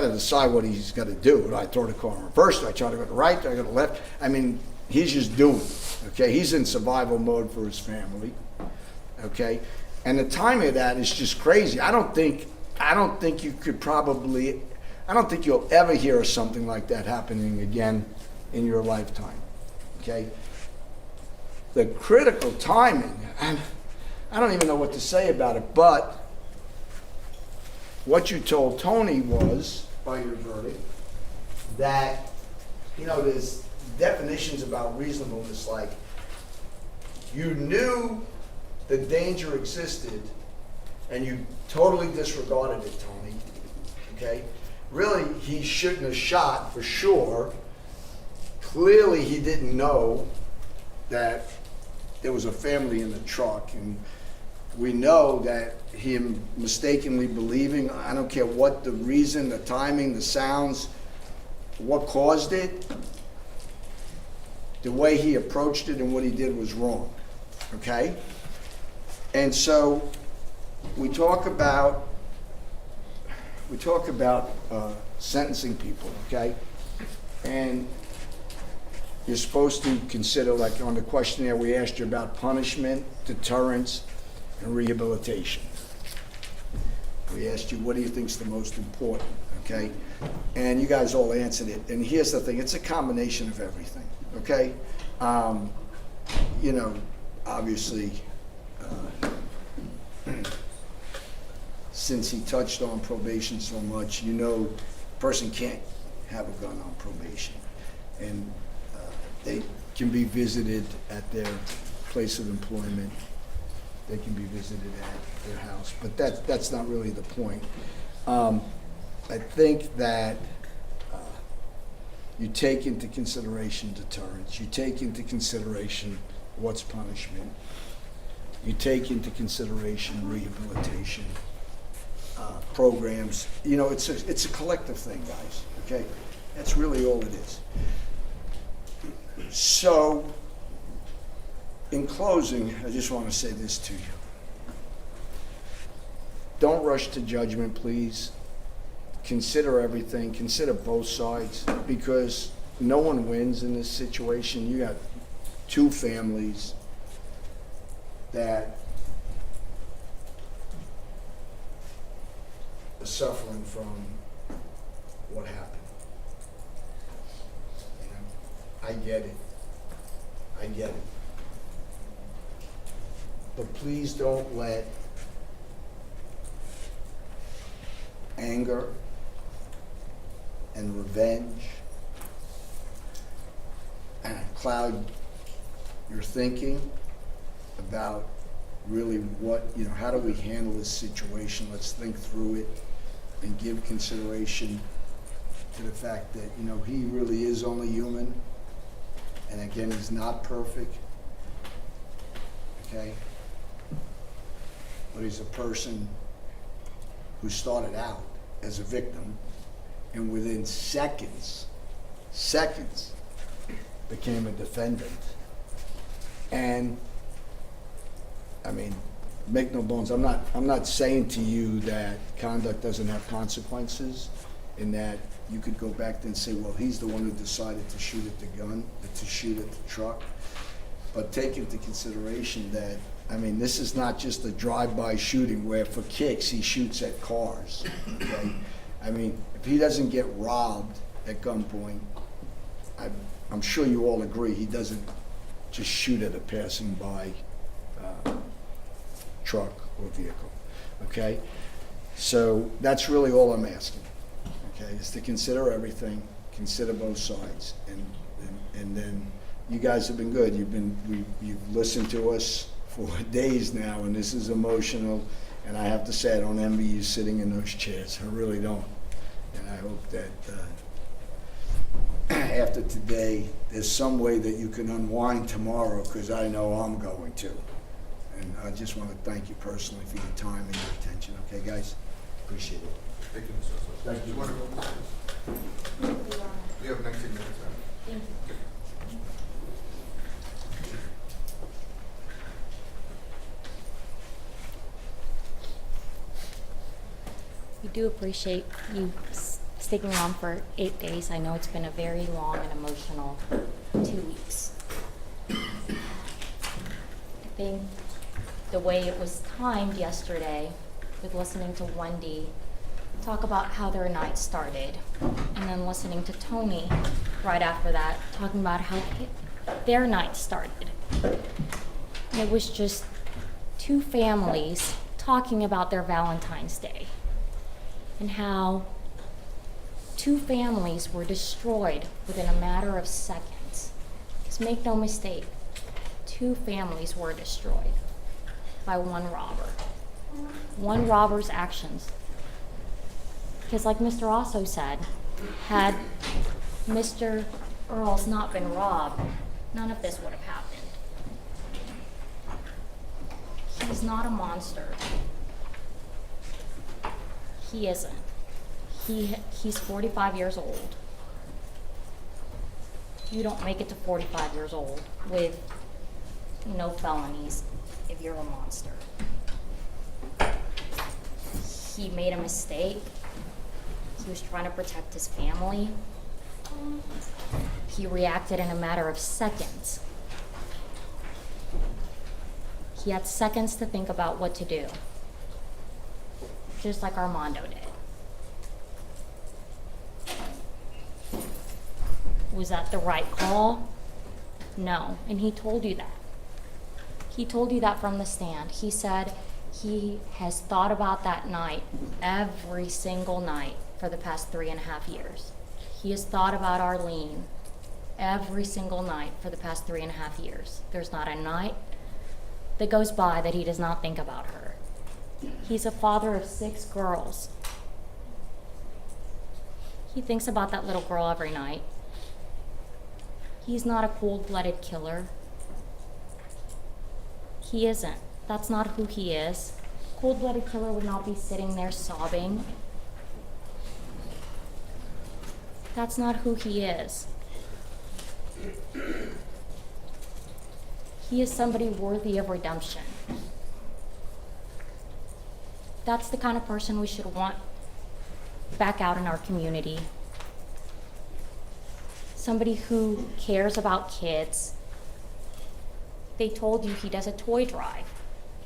decide what he's got to do. Do I throw the car in reverse? Do I try to go to the right? Do I go to the left? I mean, he's just doing it, okay? He's in survival mode for his family, okay? And the timing of that is just crazy. I don't think you'll ever hear of something like that happening again in your lifetime, okay? The critical timing, I don't even know what to say about it, but what you told Tony was, by your verdict, that, there's definitions about reasonableness, like you knew the danger existed and you totally disregarded it, Tony, okay? Really, he shouldn't have shot for sure. Clearly, he didn't know that there was a family in the truck, and we know that him mistakenly believing, I don't care what the reason, the timing, the sounds, what caused it, the way he approached it and what he did was wrong, okay? And so we talk about sentencing people, okay? And you're supposed to consider, like on the questionnaire, we asked you about punishment, deterrence, and rehabilitation. We asked you, what do you think is the most important, okay? And you guys all answered it. And here's the thing, it's a combination of everything, okay? You know, obviously, since he touched on probation so much, you know, a person can't have a gun on probation. And they can be visited at their place of employment. They can be visited at their house, but that's not really the point. I think that you take into consideration deterrence. You take into consideration what's punishment. You take into consideration rehabilitation programs. You know, it's a collective thing, guys. Okay, that's really all it is. So, in closing, I just want to say this to you. Don't rush to judgment, please. Consider everything, consider both sides, because no one wins in this situation. You got two families that are suffering from what happened. You know, I get it. I get it. But please don't let anger and revenge cloud your thinking about really what, you know, how do we handle this situation? Let's think through it and give consideration to the fact that, you know, he really is only human. And again, he's not perfect. Okay? But he's a person who started out as a victim and within seconds became a defendant. And I mean, make no bones, I'm not saying to you that conduct doesn't have consequences, and that you could go back and say, well, he's the one who decided to shoot at the gun, to shoot at the truck. But take into consideration that, I mean, this is not just a drive-by shooting where for kicks he shoots at cars, okay? I mean, if he doesn't get robbed at gunpoint, I'm sure you all agree, he doesn't just shoot at a passing by truck or vehicle, okay? So that's really all I'm asking, okay, is to consider everything, consider both sides, and then you guys have been good. You've listened to us for days now, and this is emotional, and I have to say, I don't envy you sitting in those chairs. I really don't. And I hope that after today, there's some way that you can unwind tomorrow, because I know I'm going to. And I just want to thank you personally for your time and your attention. Okay, guys? Appreciate it. Thank you, Mr. Sosa. Thank you. You want to go? You have 19 minutes, ma'am. Thank you. We do appreciate you sticking on for 8 days. I know it's been a very long and emotional 2 weeks. I think the way it was timed yesterday with listening to Wendy talk about how their night started, and then listening to Tony right after that talking about how their night started. And it was just two families talking about their Valentine's Day and how two families were destroyed within a matter of seconds. Because make no mistake, two families were destroyed by one robber. One robber's actions. Because like Mr. Osso said, had Mr. Earls not been robbed, none of this would have happened. He's not a monster. He isn't. He's 45 years old. You don't make it to 45 years old with no felonies if you're a monster. He made a mistake. He was trying to protect his family. He reacted in a matter of seconds. He had seconds to think about what to do, just like Armando did. Was that the right call? No, and he told you that. He told you that from the stand. He said he has thought about that night every single night for the past 3.5 years. He has thought about Arlene every single night for the past 3.5 years. There's not a night that goes by that he does not think about her. He's a father of 6 girls. He thinks about that little girl every night. He's not a cold-blooded killer. He isn't. That's not who he is. Cold-blooded killer would not be sitting there sobbing. That's not who he is. He is somebody worthy of redemption. That's the kind of person we should want back out in our community. Somebody who cares about kids. They told you he does a toy drive.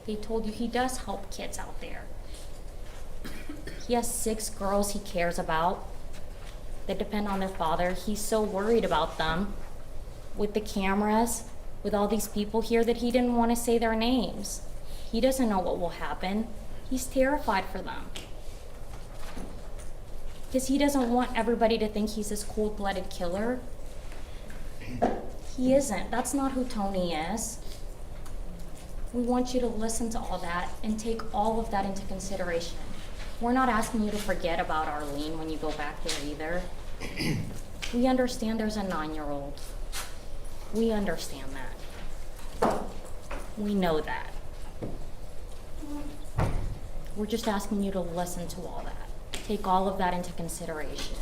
They told you he does help kids out there. He has 6 girls he cares about that depend on their father. He's so worried about them with the cameras, with all these people here, that he didn't want to say their names. He doesn't know what will happen. He's terrified for them. Because he doesn't want everybody to think he's this cold-blooded killer. He isn't. That's not who Tony is. We want you to listen to all that and take all of that into consideration. We're not asking you to forget about Arlene when you go back there either. We understand there's a 9-year-old. We understand that. We know that. We're just asking you to listen to all that. Take all of that into consideration.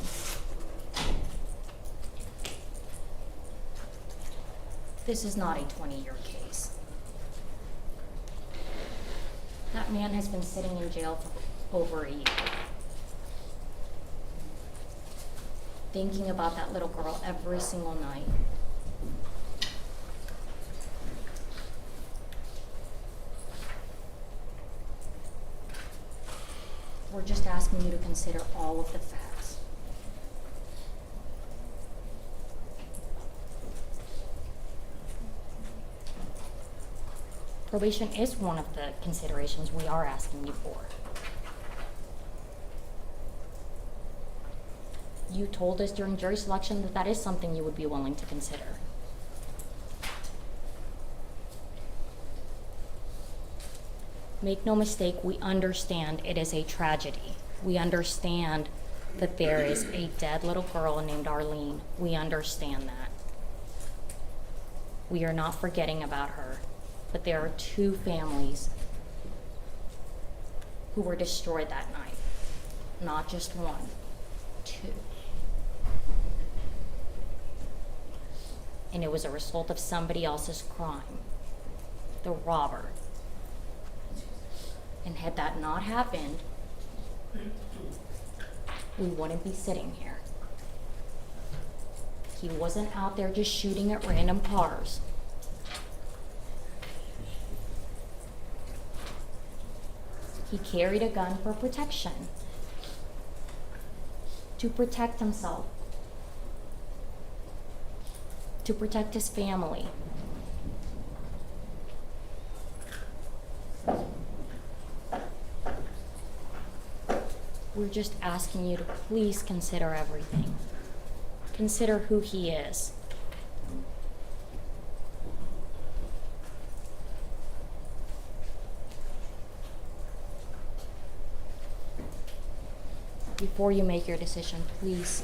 This is not a 20-year case. That man has been sitting in jail for over a year. Thinking about that little girl every single night. We're just asking you to consider all of the facts. Probation is one of the considerations we are asking you for. You told us during jury selection that that is something you would be willing to consider. Make no mistake, we understand it is a tragedy. We understand that there is a dead little girl named Arlene. We understand that. We are not forgetting about her, but there are 2 families who were destroyed that night. Not just 1, 2. And it was a result of somebody else's crime, the robber. And had that not happened, we wouldn't be sitting here. He wasn't out there just shooting at random cars. He carried a gun for protection, to protect himself, to protect his family. We're just asking you to please consider everything. Consider who he is. Before you make your decision, please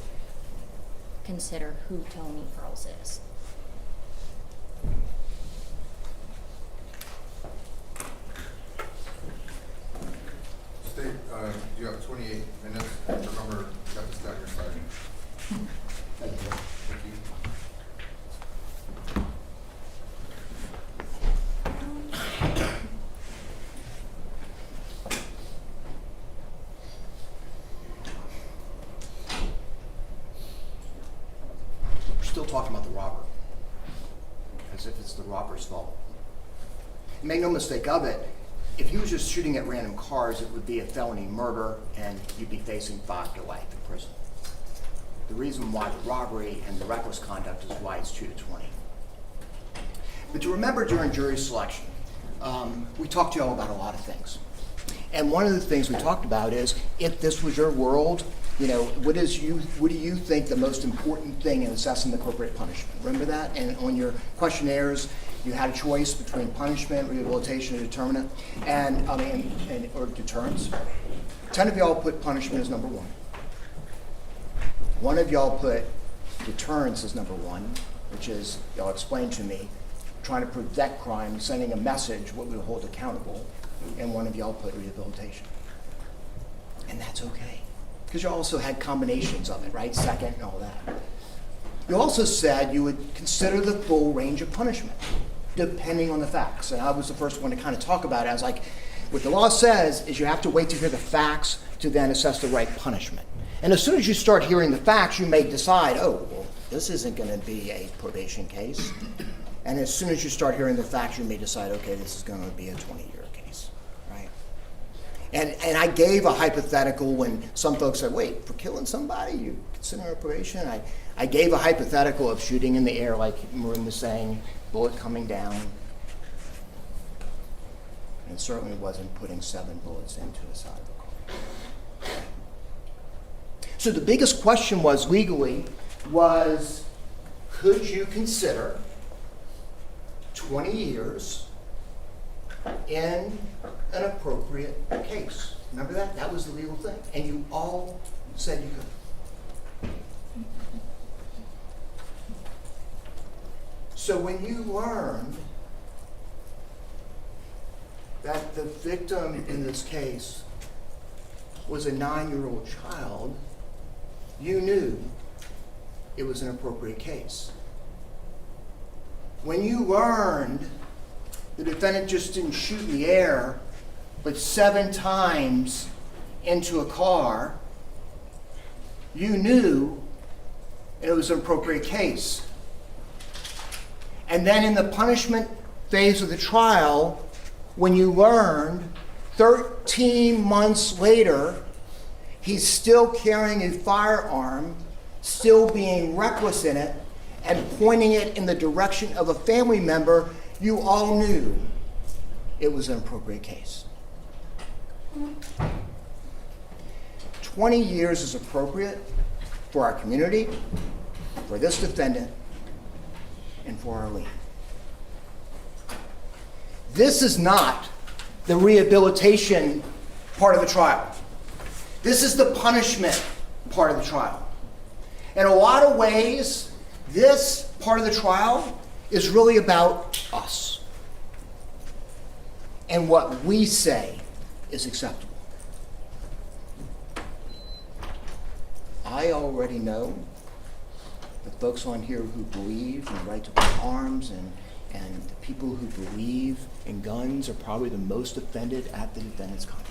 consider who Tony Earls is. State, you have 28 minutes. Remember, you have to stand your side. Thank you. Thank you. talking about the robber, as if it's the robber's fault. Make no mistake of it, if he was just shooting at random cars, it would be a felony murder and you'd be facing 5 to life in prison. The reason why the robbery and the reckless conduct is why it's 2 to 20. But to remember during jury selection, we talked to you all about a lot of things. And one of the things we talked about is, if this was your world, you know, what do you think the most important thing in assessing the appropriate punishment? Remember that? And on your questionnaires, you had a choice between punishment, rehabilitation, or determinant, or deterrence. 10 of y'all put punishment as number 1. 1 of y'all put deterrence as number 1, which is, y'all explained to me, trying to prevent crime, sending a message, what we hold accountable, and 1 of y'all put rehabilitation. And that's okay, because you also had combinations of it, right? Second and all that. You also said you would consider the full range of punishment, depending on the facts. And I was the first one to kind of talk about it. I was like, what the law says is you have to wait to hear the facts to then assess the right punishment. And as soon as you start hearing the facts, you may decide, oh, well, this isn't going to be a probation case. And as soon as you start hearing the facts, you may decide, okay, this is going to be a 20-year case, right? And I gave a hypothetical when some folks said, wait, for killing somebody, you consider a probation? I gave a hypothetical of shooting in the air, like Maroon was saying, bullet coming down. And it certainly wasn't putting 7 bullets into the side of the car. So the biggest question was, legally, could you consider 20 years in an appropriate case? Remember that? That was the legal thing. And you all said you could. So when you learned that the victim in this case was a 9-year-old child, you knew it was an appropriate case. When you learned the defendant just didn't shoot in the air, but 7 times into a car, you knew it was an appropriate case. And then in the punishment phase of the trial, when you learned 13 months later, he's still carrying a firearm, still being reckless in it, and pointing it in the direction of a family member, you all knew it was an appropriate case. 20 years is appropriate for our community, for this defendant, and for Arlene. This is not the rehabilitation part of the trial. This is the punishment part of the trial. In a lot of ways, this part of the trial is really about us and what we say is acceptable. I already know the folks on here who believe in the right to bear arms and the people who believe in guns are probably the most offended at the defendant's conduct.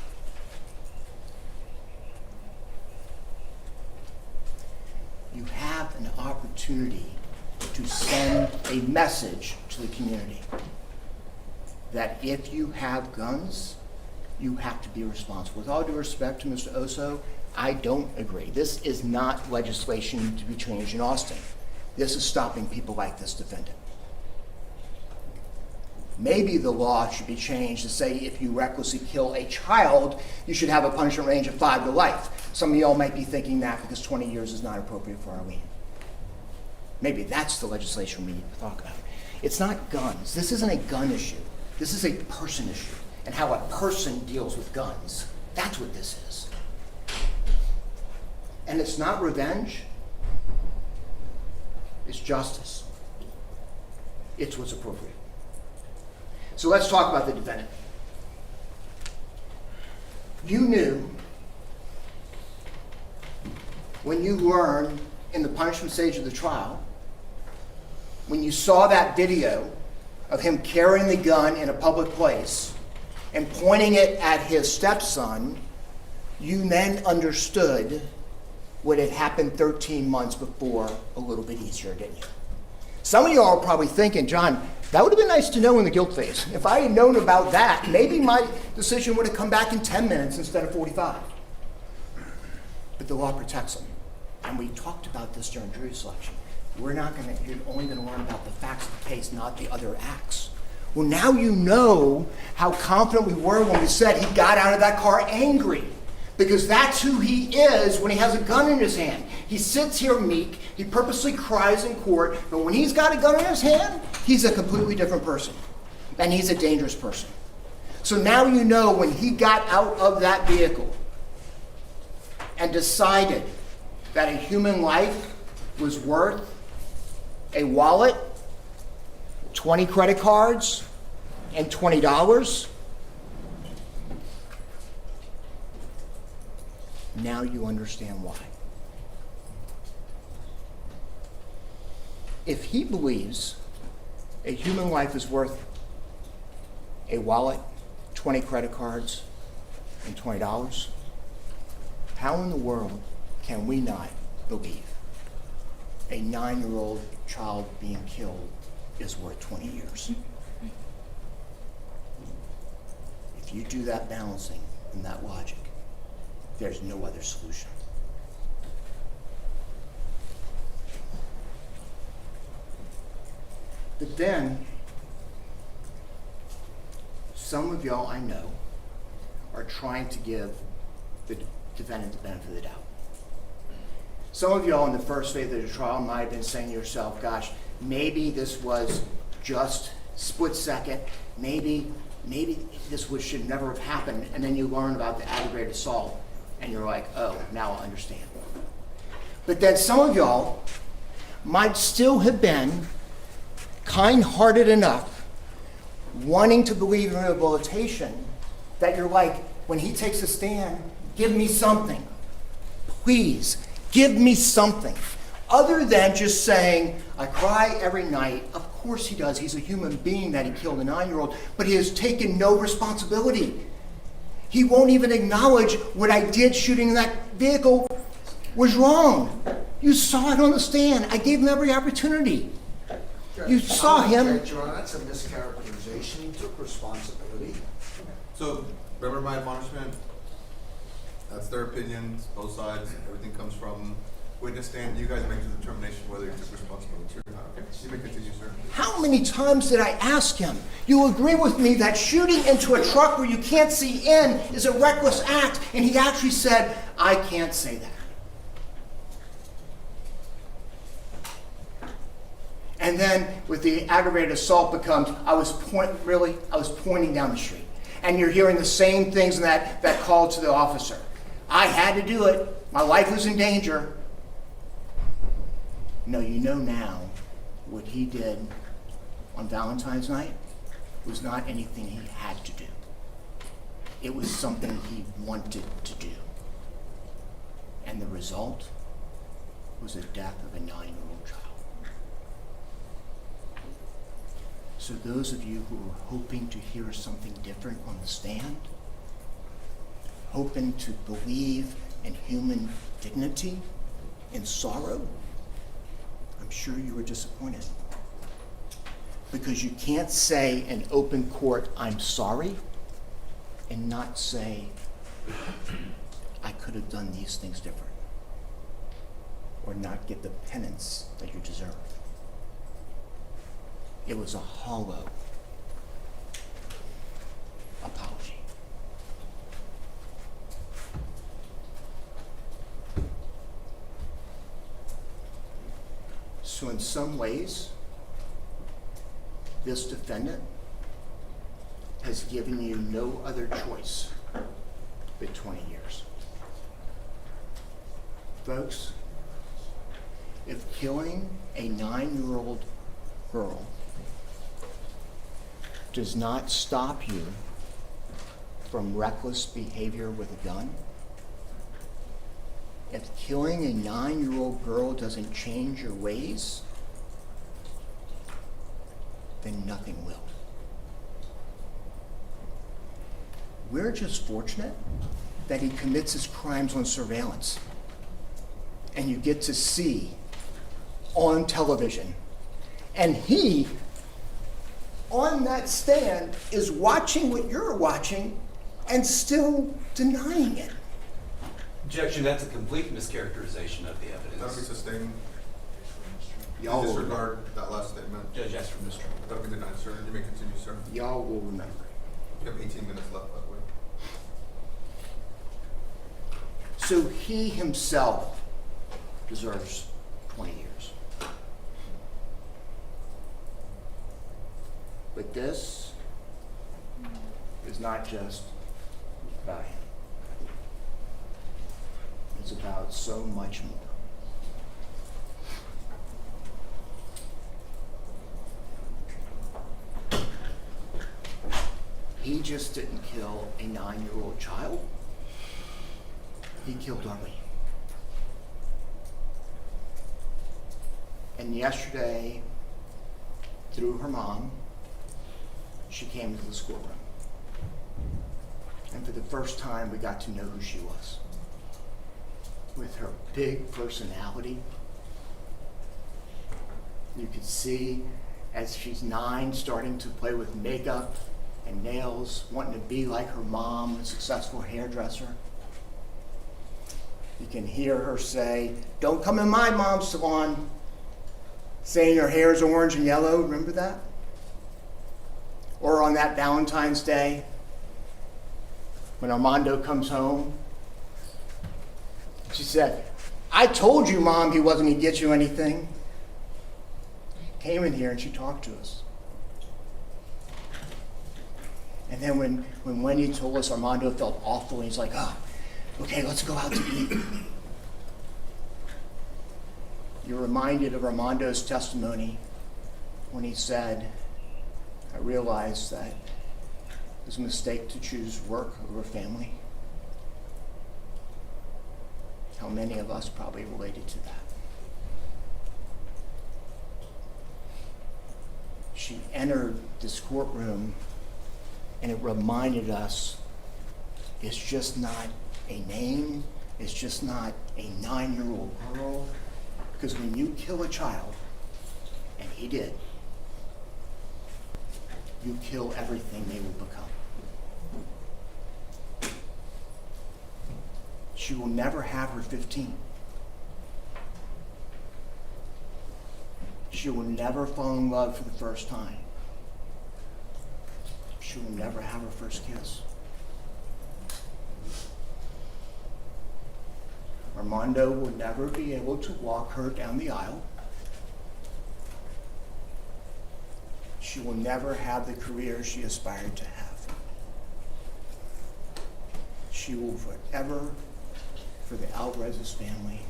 You have an opportunity to send a message to the community that if you have guns, you have to be responsible. With all due respect to Mr. Oso, I don't agree. This is not legislation to be changed in Austin. This is stopping people like this defendant. Maybe the law should be changed to say if you recklessly kill a child, you should have a punishment range of 5 to life. Some of y'all might be thinking that because 20 years is not appropriate for Arlene. Maybe that's the legislation we need to talk about. It's not guns. This isn't a gun issue. This is a person issue and how a person deals with guns. That's what this is. And it's not revenge. It's justice. It's what's appropriate. So let's talk about the defendant. You knew when you learned in the punishment stage of the trial, when you saw that video of him carrying the gun in a public place and pointing it at his stepson, you then understood what had happened 13 months before a little bit easier, didn't you? Some of y'all are probably thinking, John, that would have been nice to know in the guilt phase. If I had known about that, maybe my decision would have come back in 10 minutes instead of 45. But the law protects them. And we talked about this during jury selection. You're only going to learn about the facts of the case, not the other acts. Well, now you know how confident we were when we said he got out of that car angry. Because that's who he is when he has a gun in his hand. He sits here meek, he purposely cries in court, but when he's got a gun in his hand, he's a completely different person. And he's a dangerous person. So now you know when he got out of that vehicle and decided that a human life was worth a wallet, 20 credit cards, and $20, now you understand why. If he believes a human life is worth a wallet, 20 credit cards, and $20, how in the world can we not believe a 9-year-old child being killed is worth 20 years? If you do that balancing and that logic, there's no other solution. But then, some of y'all I know are trying to give the defendant the benefit of the doubt. Some of y'all in the first phase of the trial might have been saying to yourself, gosh, maybe this was just split second, maybe this should never have happened, and then you learn about the aggravated assault, and you're like, oh, now I understand. But then some of y'all might still have been kind-hearted enough, wanting to believe in rehabilitation, that you're like, when he takes a stand, give me something. Please, give me something. Other than just saying, I cry every night. Of course he does. He's a human being that he killed a 9-year-old, but he has taken no responsibility. He won't even acknowledge what I did shooting that vehicle was wrong. You saw it on the stand. I gave him every opportunity. You saw him. John, that's a mischaracterization. He took responsibility. So, remember my admonishment? That's their opinions, both sides, everything comes from witness stand. You guys make the determination whether you took responsibility or not. Okay, you may continue, sir. How many times did I ask him, you agree with me that shooting into a truck where you can't see in is a reckless act? And he actually said, I can't say that. And then with the aggravated assault becomes, I was pointing down the street. And you're hearing the same things in that call to the officer. I had to do it. My life was in danger. No, you know now what he did on Valentine's night was not anything he had to do. It was something he wanted to do. And the result was the death of a 9-year-old child. So those of you who are hoping to hear something different on the stand, hoping to believe in human dignity and sorrow, I'm sure you were disappointed. Because you can't say in open court, I'm sorry, and not say, I could have done these things different, or not get the penance that you deserve. It was a hollow apology. So in some ways, this defendant has given you no other choice but 20 years. Folks, if killing a 9-year-old girl does not stop you from reckless behavior with a gun, if killing a 9-year-old girl doesn't change your ways, then nothing will. We're just fortunate that he commits his crimes on surveillance, and you get to see on television And he, on that stand, is watching what you're watching and still denying it. Objection, that's a complete mischaracterization of the That'll be evidence. sustained. Y'all will, Disregard that last statement. Judge, asked for mistrial. That'll be denied, sir. You may continue, sir. y'all will remember. You have 18 minutes left, by the way. So he himself deserves 20 years. But this is not just about him. It's about so much more. He just didn't kill a 9-year-old child. He killed Arlene. And yesterday, through her mom, she came into the schoolroom. And for the first time, we got to know who she was. With her big personality, you could see as she's 9, starting to play with makeup and nails, wanting to be like her mom, a successful hairdresser. You can hear her say, "Don't come in my mom's salon," saying her hair is orange and yellow. Remember that? Or on that Valentine's Day, when Armando comes home, she said, "I told you, Mom, he wasn't going to get you anything." Came in here and she talked to us. And then when Wendy told us Armando felt awful, and he's like, "Oh, okay, let's go out to eat." You're reminded of Armando's testimony when he said, "I realized that it was a mistake to choose work over family." How many of us probably related to that? She entered this courtroom and it reminded us it's just not a name, it's just not a 9-year-old girl, because when you kill a child, and he did, you kill everything they will become. She will never have her 15. She will never fall in love for the first time. She will never have her first kiss. Armando will never be able to walk her down the aisle. She will never have the career she aspired to have. She will forever, for the Alvarez's family,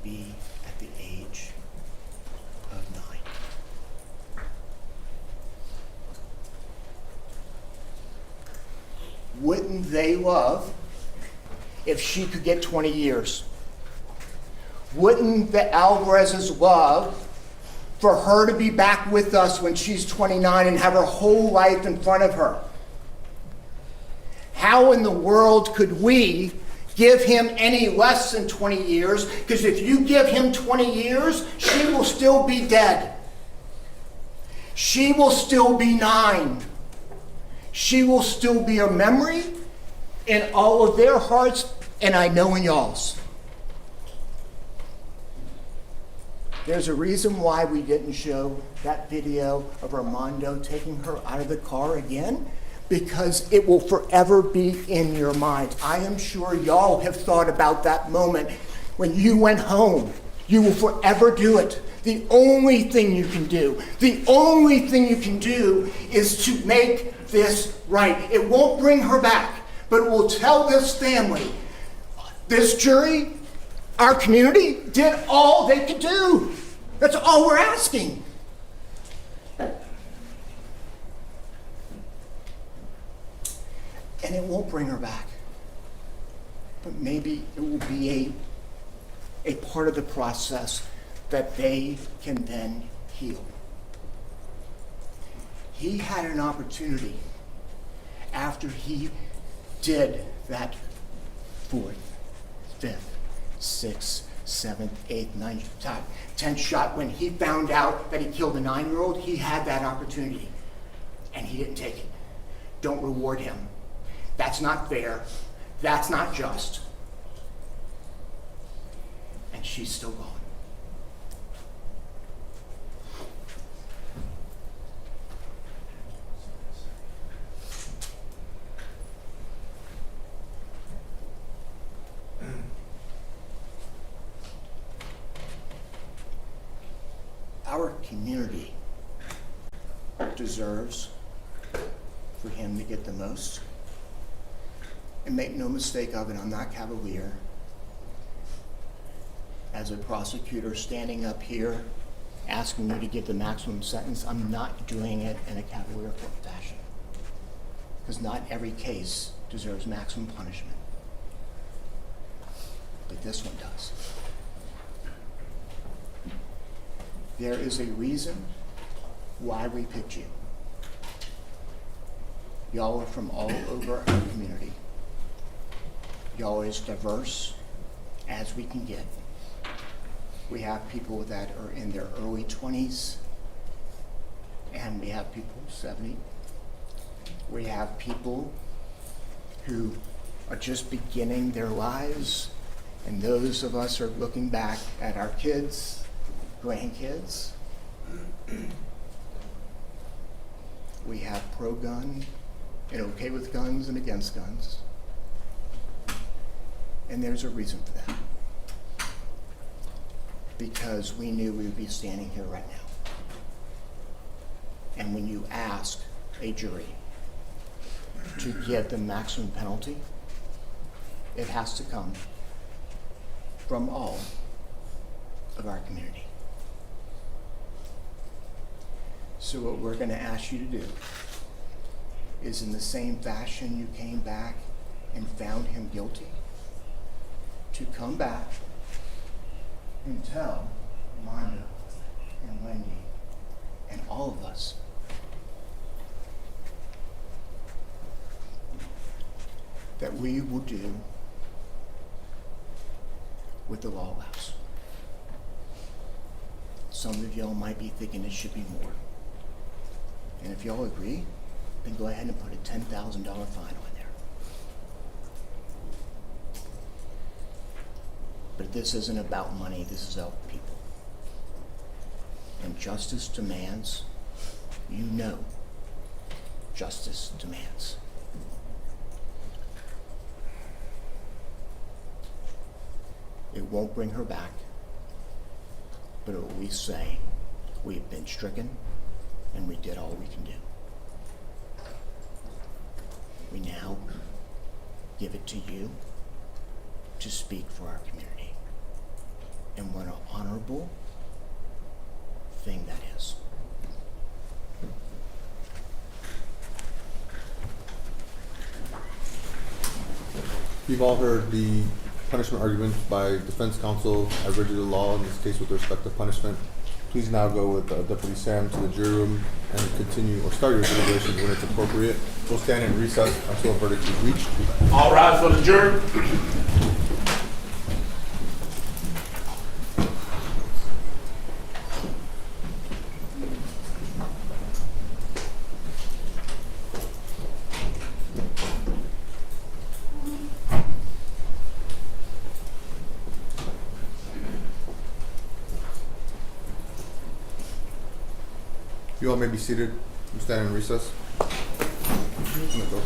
be at the age of 9. Wouldn't they love if she could get 20 years? Wouldn't the Alvarez's love for her to be back with us when she's 29 and have her whole life in front of her? How in the world could we give him any less than 20 years? Because if you give him 20 years, she will still be dead. She will still be 9. She will still be a memory in all of their hearts, and I know in y'all's. There's a reason why we didn't show that video of Armando taking her out of the car again, because it will forever be in your mind. I am sure y'all have thought about that moment when you went home. You will forever do it. The only thing you can do is to make this right. It won't bring her back, but it will tell this family, this jury, our community did all they could do. That's all we're asking. And it won't bring her back. But maybe it will be a part of the process that they can then heal. He had an opportunity after he did that 4th, 5th, 6th, 7th, 8th, 9th, 10th shot. When he found out that he killed a 9-year-old, he had that opportunity, and he didn't take it. Don't reward him. That's not fair. That's not just. And she's still gone. Our community deserves for him to get the most. And make no mistake of it, I'm not cavalier. As a prosecutor standing up here asking you to give the maximum sentence, I'm not doing it in a cavalier fashion. Because not every case deserves maximum punishment. But this one does. There is a reason why we picked you. Y'all are from all over our community. Y'all are as diverse as we can get. We have people that are in their early 20s, and we have people 70. We have people who are just beginning their lives, and those of us are looking back at our kids, grandkids. We have pro-gun and okay with guns and against guns. And there's a reason for that. Because we knew we would be standing here right now. And when you ask a jury to give the maximum penalty, it has to come from all of our community. So what we're going to ask you to do is, in the same fashion you came back and found him guilty, to come back and tell Mondo and Wendy and all of us that we will do what the law allows. Some of y'all might be thinking it should be more. And if y'all agree, then go ahead and put a $10,000 fine on there. But this isn't about money, this is about people. And justice demands, you know, justice demands. It won't bring her back, but it will at least say, we have been stricken and we did all we can do. We now give it to you to speak for our community. And what an honorable thing that is. You've all heard the punishment arguments by defense counsel. I've read you the law in this case with respect to punishment. Please now go with Deputy Sam to the jury room and continue or start your deliberations when it's appropriate. We'll stand in recess until a verdict is reached. All rise for the jury. You all may be seated. We'll stand in recess. I'm gonna go.